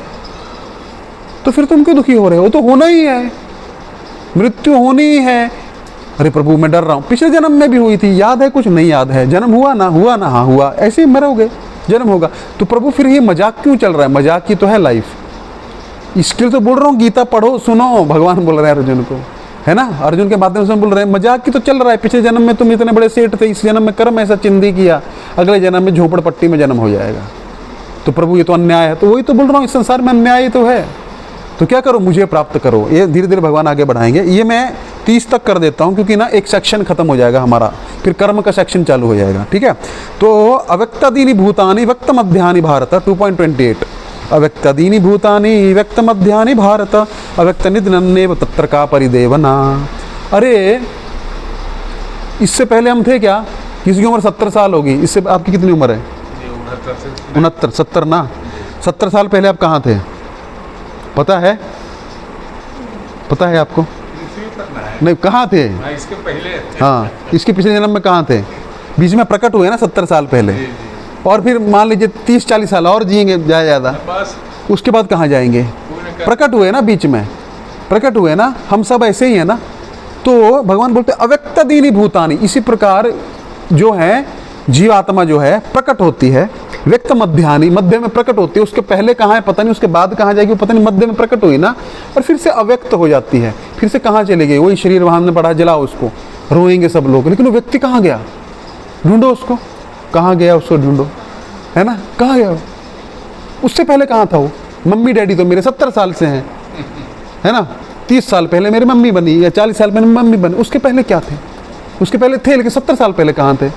तो फिर तुम क्यों दुखी हो रहे हो? तो होना ही है, मृत्यु होनी ही है। अरे प्रभु मैं डर रहा हूँ, पिछले जन्म में भी हुई थी, याद है कुछ? नहीं याद है। जन्म हुआ ना, हाँ हुआ, ऐसे ही मरोगे, जन्म होगा। तो प्रभु फिर ये मजाक क्यों चल रहा है? मजाक की तो है लाइफ। इसके लिए तो बोल रहा हूँ, गीता पढ़ो, सुनो, भगवान बोल रहे हैं अर्जुन को, है ना। अर्जुन के माध्यम से हम बोल रहे हैं मजाक की तो चल रहा है, पिछले जन्म में तुम इतने बड़े सेठ थे, इस जन्म में कर्म ऐसा चिंदी किया, अगले जन्म में झोपड़पट्टी में जन्म हो जाएगा। तो प्रभु ये तो अन्याय है। तो वही तो बोल रहा हूँ, इस संसार में अन्याय तो है, तो क्या करो, मुझे प्राप्त करो। ये धीरे धीरे भगवान आगे बढ़ाएंगे। ये मैं 30 तक कर देता हूँ क्योंकि ना एक सेक्शन खत्म हो जाएगा हमारा, फिर कर्म का सेक्शन चालू हो जाएगा, ठीक है। तो अव्यक्तादीनि भूतानि व्यक्त मध्यानि भारत 2.28, अव्यक्तादीनि भूतानि व्यक्त मध्यानि भारत अव्यक्त निधनन्नेव तत्र का परिदेवना। अरे इससे पहले हम थे क्या, किसी की उम्र 70 साल होगी, इससे आपकी कितनी उम्र है? 69 70 ना, 70 साल पहले आप कहाँ थे पता है? पता है आपको? नहीं, कहाँ थे? इसके पहले। हाँ, इसके पिछले जन्म में कहाँ थे? बीच में प्रकट हुए ना 70 साल पहले, और फिर मान लीजिए 30-40 साल और जिएंगे ज़्यादा, बस उसके बाद कहाँ जाएंगे? प्रकट हुए ना, बीच में प्रकट हुए ना, हम सब ऐसे ही है ना। तो भगवान बोलते अव्यक्तादीनि भूतानि, इसी प्रकार जो है जीवात्मा जो है प्रकट होती है, व्यक्त मध्यानि, मध्य में प्रकट होती है, उसके पहले कहाँ है पता नहीं, उसके बाद कहाँ जाएगी पता नहीं, मध्य में प्रकट हुई ना, और फिर से अव्यक्त हो जाती है, फिर से कहाँ चले गई? वही शरीर वहाँ ने पड़ा, जलाओ उसको, रोएंगे सब लोग, लेकिन वो व्यक्ति कहाँ गया? ढूंढो उसको, कहाँ गया उसको ढूंढो, है ना, कहाँ गया? उससे पहले कहाँ था वो? मम्मी डैडी तो मेरे 70 साल से हैं, है ना, 30 साल पहले मेरी मम्मी बनी या 40 साल पहले मम्मी बनी, उसके पहले क्या थे? उसके पहले थे, लेकिन 70 साल पहले कहाँ थे?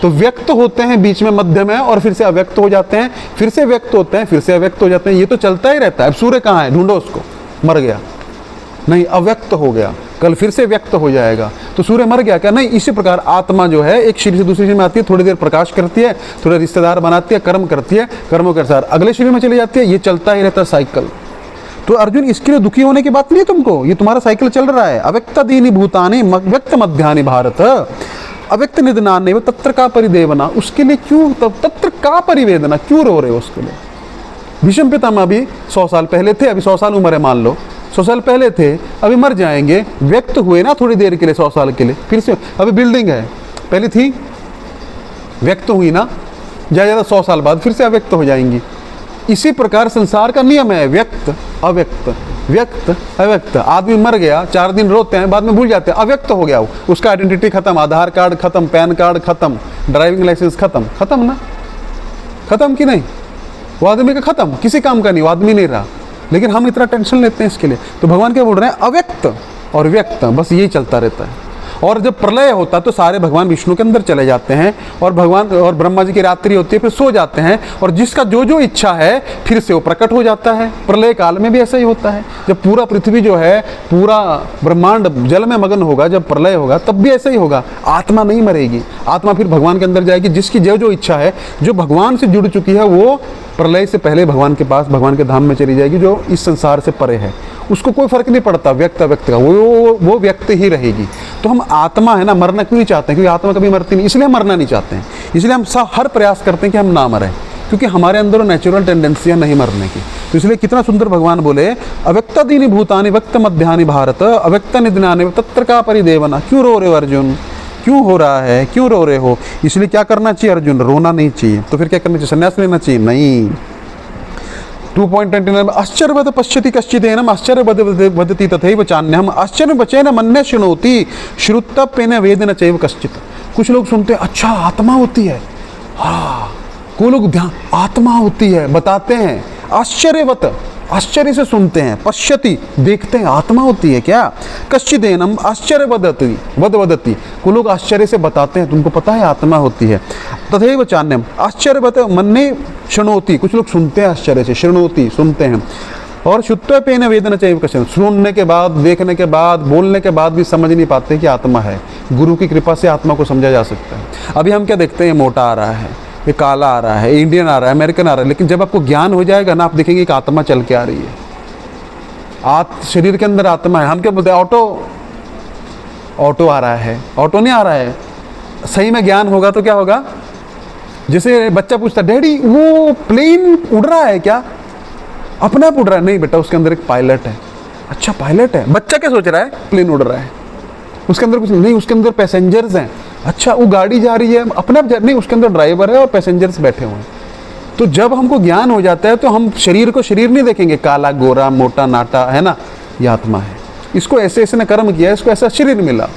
तो व्यक्त होते हैं बीच में, मध्य में, और फिर से अव्यक्त हो जाते हैं, फिर से व्यक्त होते हैं, फिर से अव्यक्त हो जाते हैं, ये तो चलता ही रहता है। अब सूर्य कहाँ है? ढूंढो उसको, मर गया नहीं, अव्यक्त हो गया, कल फिर से व्यक्त हो जाएगा। तो सूर्य मर गया क्या? नहीं। इसी प्रकार आत्मा जो है एक शरीर से दूसरे शरीर में आती है, थोड़ी देर प्रकाश करती है, थोड़े रिश्तेदार बनाती है, कर्म करती है, कर्मों के अनुसार अगले शरीर में चली जाती है, ये चलता ही रहता है साइकिल। तो अर्जुन इसके लिए दुखी होने की बात नहीं है तुमको, ये तुम्हारा साइकिल चल रहा है। अव्यक्तादीनि भूतानि व्यक्त मध्यानि भारत अव्यक्त निधनान्नेव तत्र का परिदेवना, उसके लिए क्यों तत्र का परिवेदना, क्यों रो रहे हो उसके लिए? भीष्म पितामह अभी 100 साल पहले थे, अभी 100 साल उम्र है मान लो, 100 साल पहले थे, अभी मर जाएंगे, व्यक्त हुए ना थोड़ी देर के लिए, 100 साल के लिए, फिर से अभी बिल्डिंग है, पहले थी, व्यक्त हुई ना, ज़्यादा 100 साल बाद फिर से अव्यक्त हो जाएंगी। इसी प्रकार संसार का नियम है, व्यक्त अव्यक्त, व्यक्त अव्यक्त। आदमी मर गया, 4 दिन रोते हैं, बाद में भूल जाते हैं, अव्यक्त हो गया वो, उसका आइडेंटिटी खत्म, आधार कार्ड खत्म, पैन कार्ड खत्म, ड्राइविंग लाइसेंस खत्म, खत्म ना, खत्म कि नहीं? वो आदमी का खत्म, किसी काम का नहीं, वो आदमी नहीं रहा, लेकिन हम इतना टेंशन लेते हैं इसके लिए। तो भगवान क्या बोल रहे हैं? अव्यक्त और व्यक्त, बस यही चलता रहता है। और जब प्रलय होता तो सारे भगवान विष्णु के अंदर चले जाते हैं, और भगवान और ब्रह्मा जी की रात्रि होती है, फिर सो जाते हैं, और जिसका जो जो इच्छा है फिर से वो प्रकट हो जाता है। प्रलय काल में भी ऐसा ही होता है, जब पूरा पृथ्वी जो है, पूरा ब्रह्मांड जल में मगन होगा, जब प्रलय होगा तब भी ऐसा ही होगा। आत्मा नहीं मरेगी, आत्मा फिर भगवान के अंदर जाएगी, जिसकी जो जो इच्छा है, जो भगवान से जुड़ चुकी है, वो प्रलय से पहले भगवान के पास, भगवान के धाम में चली जाएगी, जो इस संसार से परे है। उसको कोई फर्क नहीं पड़ता व्यक्त अव्यक्त का, वो व्यक्त ही रहेगी। तो हम आत्मा है ना, मरना क्यों नहीं चाहते हैं? क्योंकि आत्मा कभी मरती नहीं, इसलिए हम मरना नहीं चाहते हैं, इसलिए हम सब हर प्रयास करते हैं कि हम ना मरें, क्योंकि हमारे अंदर नेचुरल टेंडेंसी है नहीं मरने की। तो इसलिए कितना सुंदर भगवान बोले, अव्यक्तादीनि भूतानि व्यक्त मध्यानि भारत अव्यक्त निधनानि तत्र का परिदेवना। क्यों रो रहे हो अर्जुन? क्यों हो रहा है? क्यों रो रहे हो? इसलिए क्या करना चाहिए अर्जुन? रोना नहीं चाहिए। तो फिर क्या करना चाहिए? संन्यास लेना चाहिए? नहीं। 2.29 आश्चर्यवद पश्यति कश्चिदेनम आश्चर्यवद वदति तथैव चान्यहम आश्चर्यवचेन मन्य शृणोति श्रुतप्येन वेदेन चैव कश्चित्। कुछ लोग सुनते हैं अच्छा आत्मा होती है, हाँ, कोई लोग ध्यान आत्मा होती है बताते हैं, आश्चर्यवत आश्चर्य से सुनते हैं, पश्यति देखते हैं, आत्मा होती है क्या? कश्चिदेनम आश्चर्यवदति वदति, कोई लोग आश्चर्य से बताते हैं तुमको पता है आत्मा होती है। तथैव चान्यम आश्चर्यवत मन्ये शृणोति, कुछ लोग सुनते हैं आश्चर्य से, शृणोति सुनते हैं, और शुद्धपेन वेदन चैव कश्चित्, सुनने के बाद, देखने के बाद, बोलने के बाद भी समझ नहीं पाते कि आत्मा है। गुरु की कृपा से आत्मा को समझा जा सकता है। अभी हम क्या देखते हैं? मोटा आ रहा है, ये काला आ रहा है, इंडियन आ रहा है, अमेरिकन आ रहा है, लेकिन जब आपको ज्ञान हो जाएगा ना, आप देखेंगे कि आत्मा चल के आ रही है, शरीर के अंदर आत्मा है। हम क्या बोलते हैं? ऑटो आ रहा है, ऑटो नहीं आ रहा है। सही में ज्ञान होगा तो क्या होगा? जैसे बच्चा पूछता डैडी वो प्लेन उड़ रहा है क्या? अपने आप उड़ रहा है? नहीं बेटा, उसके अंदर एक पायलट है। अच्छा पायलट है? बच्चा क्या सोच रहा है? प्लेन उड़ रहा है, उसके अंदर कुछ नहीं, उसके अंदर पैसेंजर्स हैं। अच्छा वो गाड़ी जा रही है, अपने आप नहीं, उसके अंदर ड्राइवर है और पैसेंजर्स बैठे हुए हैं। तो जब हमको ज्ञान हो जाता है तो हम शरीर को शरीर नहीं देखेंगे, काला गोरा मोटा नाटा, है ना, ये आत्मा है। इसको ऐसे ऐसे ने कर्म किया, इसको ऐसा शरीर मिला,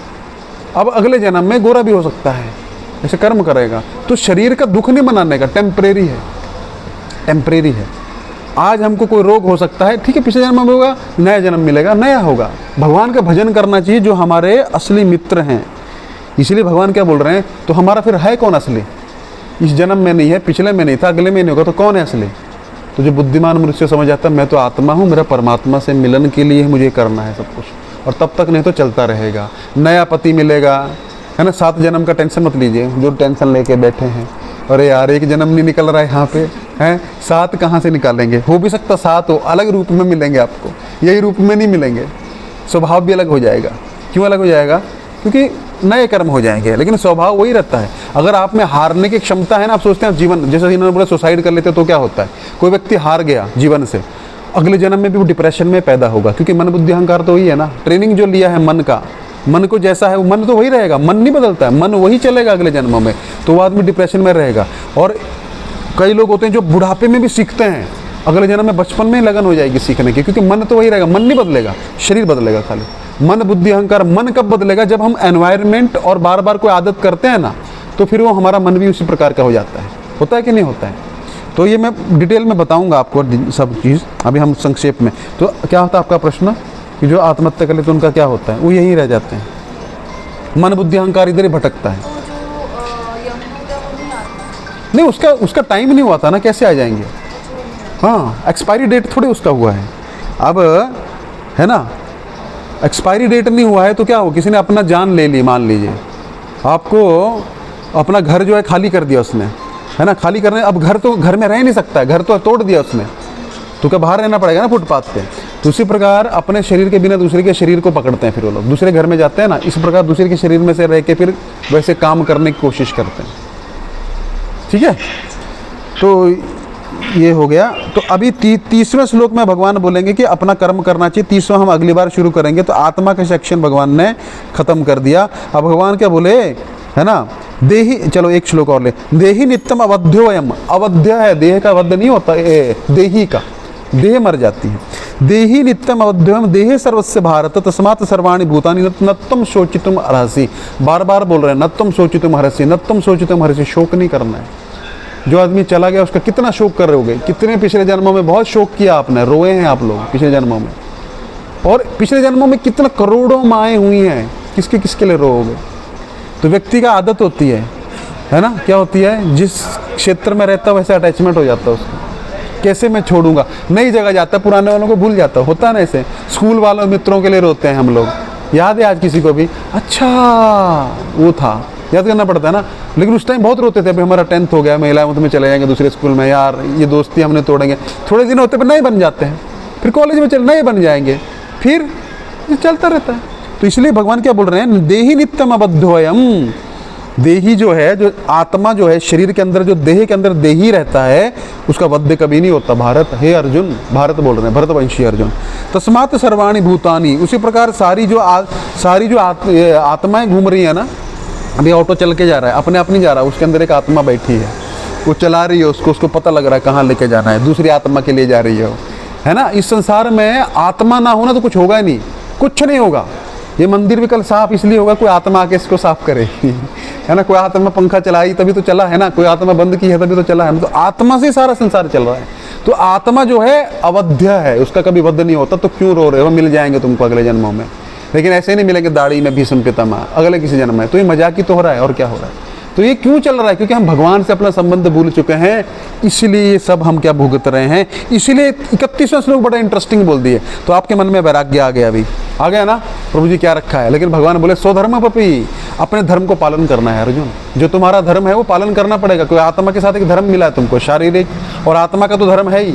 अब अगले जन्म में गोरा भी हो सकता है, ऐसे कर्म करेगा। तो शरीर का दुख नहीं मनाने का, टेम्परेरी है, टेम्परेरी है। आज हमको कोई रोग हो सकता है, ठीक है, पिछले जन्म में होगा, नया जन्म मिलेगा, नया होगा। भगवान का भजन करना चाहिए, जो हमारे असली मित्र हैं। इसलिए भगवान क्या बोल रहे हैं, तो हमारा फिर है कौन असली? इस जन्म में नहीं है, पिछले में नहीं था, अगले में नहीं होगा, तो कौन है असली? तो जो बुद्धिमान मनुष्य समझ आता है मैं तो आत्मा हूँ, मेरा परमात्मा से मिलन के लिए मुझे करना है सब कुछ, और तब तक नहीं तो चलता रहेगा। नया पति मिलेगा, है ना, 7 जन्म का टेंशन मत लीजिए, जो टेंशन लेके बैठे हैं, अरे यार 1 जन्म नहीं निकल रहा है यहाँ पे, हैं 7 कहाँ से निकालेंगे? हो भी सकता 7 हो, अलग रूप में मिलेंगे आपको, यही रूप में नहीं मिलेंगे, स्वभाव भी अलग हो जाएगा। क्यों अलग हो जाएगा? क्योंकि नए कर्म हो जाएंगे, लेकिन स्वभाव वही रहता है। अगर आप में हारने की क्षमता है ना, आप सोचते हैं जीवन, जैसे इन्होंने बोला सुसाइड कर लेते तो क्या होता है, कोई व्यक्ति हार गया जीवन से, अगले जन्म में भी वो डिप्रेशन में पैदा होगा, क्योंकि मन बुद्धि अहंकार तो वही है ना। ट्रेनिंग जो लिया है मन का, मन को जैसा है वो मन तो वही रहेगा, मन नहीं बदलता है, मन वही चलेगा अगले जन्मों में, तो वो आदमी डिप्रेशन में रहेगा। और कई लोग होते हैं जो बुढ़ापे में भी सीखते हैं, अगले जन्म में बचपन में लगन हो जाएगी सीखने की, क्योंकि मन तो वही रहेगा, मन नहीं बदलेगा, शरीर बदलेगा खाली। मन बुद्धि अहंकार, मन कब बदलेगा? जब हम एनवायरनमेंट और बार बार कोई आदत करते हैं ना, तो फिर वो हमारा मन भी उसी प्रकार का हो जाता है। होता है कि नहीं होता है? तो ये मैं डिटेल में बताऊंगा आपको सब चीज़, अभी हम संक्षेप में। तो क्या होता है आपका प्रश्न कि जो आत्महत्या कर लेते उनका क्या होता है? वो यहीं रह जाते हैं, मन बुद्धि अहंकार इधर ही भटकता है। नहीं, उसका टाइम नहीं हुआ था ना, कैसे आ जाएंगे? हाँ, एक्सपायरी डेट थोड़ी उसका हुआ है अब, है ना, एक्सपायरी डेट नहीं हुआ है तो क्या हो, किसी ने अपना जान ले ली, मान लीजिए आपको अपना घर जो है खाली कर दिया उसने, है ना, खाली करने, अब घर तो घर में रह नहीं सकता है, घर तो तोड़ दिया उसने, तो क्या बाहर रहना पड़ेगा ना फुटपाथ पे। तो उसी प्रकार अपने शरीर के बिना दूसरे के शरीर को पकड़ते हैं, फिर वो लोग दूसरे घर में जाते हैं ना, इस प्रकार दूसरे के शरीर में से रह के फिर वैसे काम करने की कोशिश करते हैं। ठीक है, तो ये हो गया। तो अभी 30वें श्लोक में भगवान बोलेंगे कि अपना कर्म करना चाहिए। 30वां हम अगली बार शुरू करेंगे। तो आत्मा का सेक्शन भगवान ने खत्म कर दिया। अब भगवान क्या बोले, है ना, देही, चलो एक श्लोक और ले, देही नित्यम अवध्योयम, अवध्य है, देह का अवध्य नहीं होता, देही का, देह मर जाती है। देही नित्यम अवध्योयम देहे सर्वस्य भारत तस्मात् सर्वाणि भूतानि नत्वं शोचितुम अर्हसि। बार बार बोल रहे हैं नत्वं शोचितुम अर्हसि, नत्वं शोचितुम अर्हसि, शोक नहीं करना है। जो आदमी चला गया उसका कितना शोक कर रहे होगे, कितने पिछले जन्मों में बहुत शोक किया आपने, रोए हैं आप लोग पिछले जन्मों में, और पिछले जन्मों में कितना करोड़ों माएँ हुई हैं, किसके किसके लिए रोओगे। तो व्यक्ति का आदत होती है ना, क्या होती है, जिस क्षेत्र में रहता है वैसे अटैचमेंट हो जाता है उसको, कैसे मैं छोड़ूंगा, नई जगह जाता है पुराने वालों को भूल जाता है, होता है ना ऐसे। स्कूल वालों मित्रों के लिए रोते हैं हम लोग, याद है आज किसी को भी, अच्छा वो था, याद करना पड़ता है ना। लेकिन उस टाइम बहुत रोते थे, अभी हमारा 10th हो गया, महिला में चले जाएंगे दूसरे स्कूल में, यार ये दोस्ती हमने तोड़ेंगे, थोड़े दिन होते पर नए बन जाते हैं, फिर कॉलेज में चल नए बन जाएंगे, फिर चलता रहता है। तो इसलिए भगवान क्या बोल रहे हैं, देही नित्यम अबद्धोयम, देही जो है, जो आत्मा जो है शरीर के अंदर, जो देह के अंदर देही रहता है, उसका वध कभी नहीं होता। भारत, हे अर्जुन, भारत बोल रहे हैं, भरतवंशी अर्जुन, तस्मात् सर्वाणि भूतानि, उसी प्रकार सारी जो आत्माएं घूम रही है ना, अभी ऑटो चल के जा रहा है, अपने आप नहीं जा रहा, उसके अंदर एक आत्मा बैठी है, वो चला रही है उसको पता लग रहा है कहाँ लेके जाना है, दूसरी आत्मा के लिए जा रही है ना। इस संसार में आत्मा ना होना तो कुछ होगा ही नहीं, कुछ नहीं होगा। ये मंदिर भी कल साफ इसलिए होगा, कोई आत्मा आके इसको साफ करेगी, है ना। कोई आत्मा पंखा चलाई तभी तो चला है ना, कोई आत्मा बंद की है तभी तो चला है। तो आत्मा से सारा संसार चल रहा है। तो आत्मा जो है अवध्य है, उसका कभी वध नहीं होता। तो क्यों रो रहे हो, मिल जाएंगे तुमको अगले जन्मों में, लेकिन ऐसे नहीं मिलेंगे दाढ़ी में भीष्म पितामह अगले किसी जन्म में। तो ये मजाक ही तो हो रहा है, और क्या हो रहा है। तो ये क्यों चल रहा है, क्योंकि हम भगवान से अपना संबंध भूल चुके हैं, इसलिए ये सब हम क्या भुगत रहे हैं। इसलिए 31वां श्लोक बड़ा इंटरेस्टिंग बोल दिए। तो आपके मन में वैराग्य आ गया, अभी आ गया ना, प्रभु जी क्या रखा है। लेकिन भगवान बोले स्वधर्म पपी, अपने धर्म को पालन करना है अर्जुन, जो तुम्हारा धर्म है वो पालन करना पड़ेगा। कोई आत्मा के साथ एक धर्म मिला है तुमको, शारीरिक, और आत्मा का तो धर्म है ही,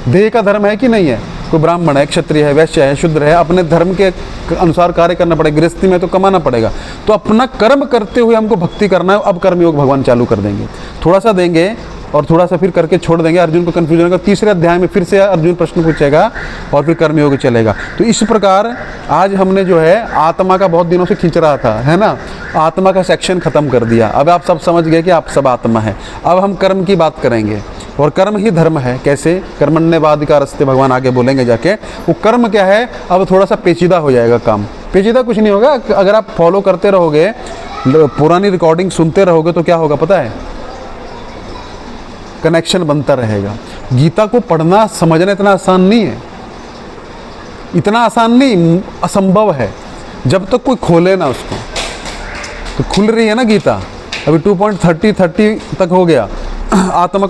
देह का धर्म है कि नहीं है। कोई ब्राह्मण है, क्षत्रिय है, वैश्य है, शूद्र है, अपने धर्म के अनुसार कार्य करना पड़ेगा। गृहस्थी में तो कमाना पड़ेगा। तो अपना कर्म करते हुए हमको भक्ति करना है। अब कर्मयोग भगवान चालू कर देंगे, थोड़ा सा देंगे और थोड़ा सा फिर करके छोड़ देंगे। अर्जुन को कन्फ्यूजन होगा, तीसरे अध्याय में फिर से अर्जुन प्रश्न पूछेगा और फिर कर्मयोग चलेगा। तो इस प्रकार आज हमने जो है आत्मा का बहुत दिनों से खींच रहा था, है ना, आत्मा का सेक्शन खत्म कर दिया। अब आप सब समझ गए कि आप सब आत्मा है। अब हम कर्म की बात करेंगे। और कर्म ही धर्म है। कैसे? कर्मण्येवाधिकार अस्ते, भगवान आगे बोलेंगे जाके। वो कर्म क्या है, अब थोड़ा सा पेचीदा हो जाएगा काम। पेचीदा कुछ नहीं होगा, अगर आप फॉलो करते रहोगे, पुरानी रिकॉर्डिंग सुनते रहोगे तो क्या होगा पता है, कनेक्शन बनता रहेगा। गीता को पढ़ना समझना इतना आसान नहीं है, इतना आसान नहीं, असंभव है जब तक कोई खोले ना उसको। तो खुल रही है ना गीता, अभी 2.30 तक हो गया। आत्मा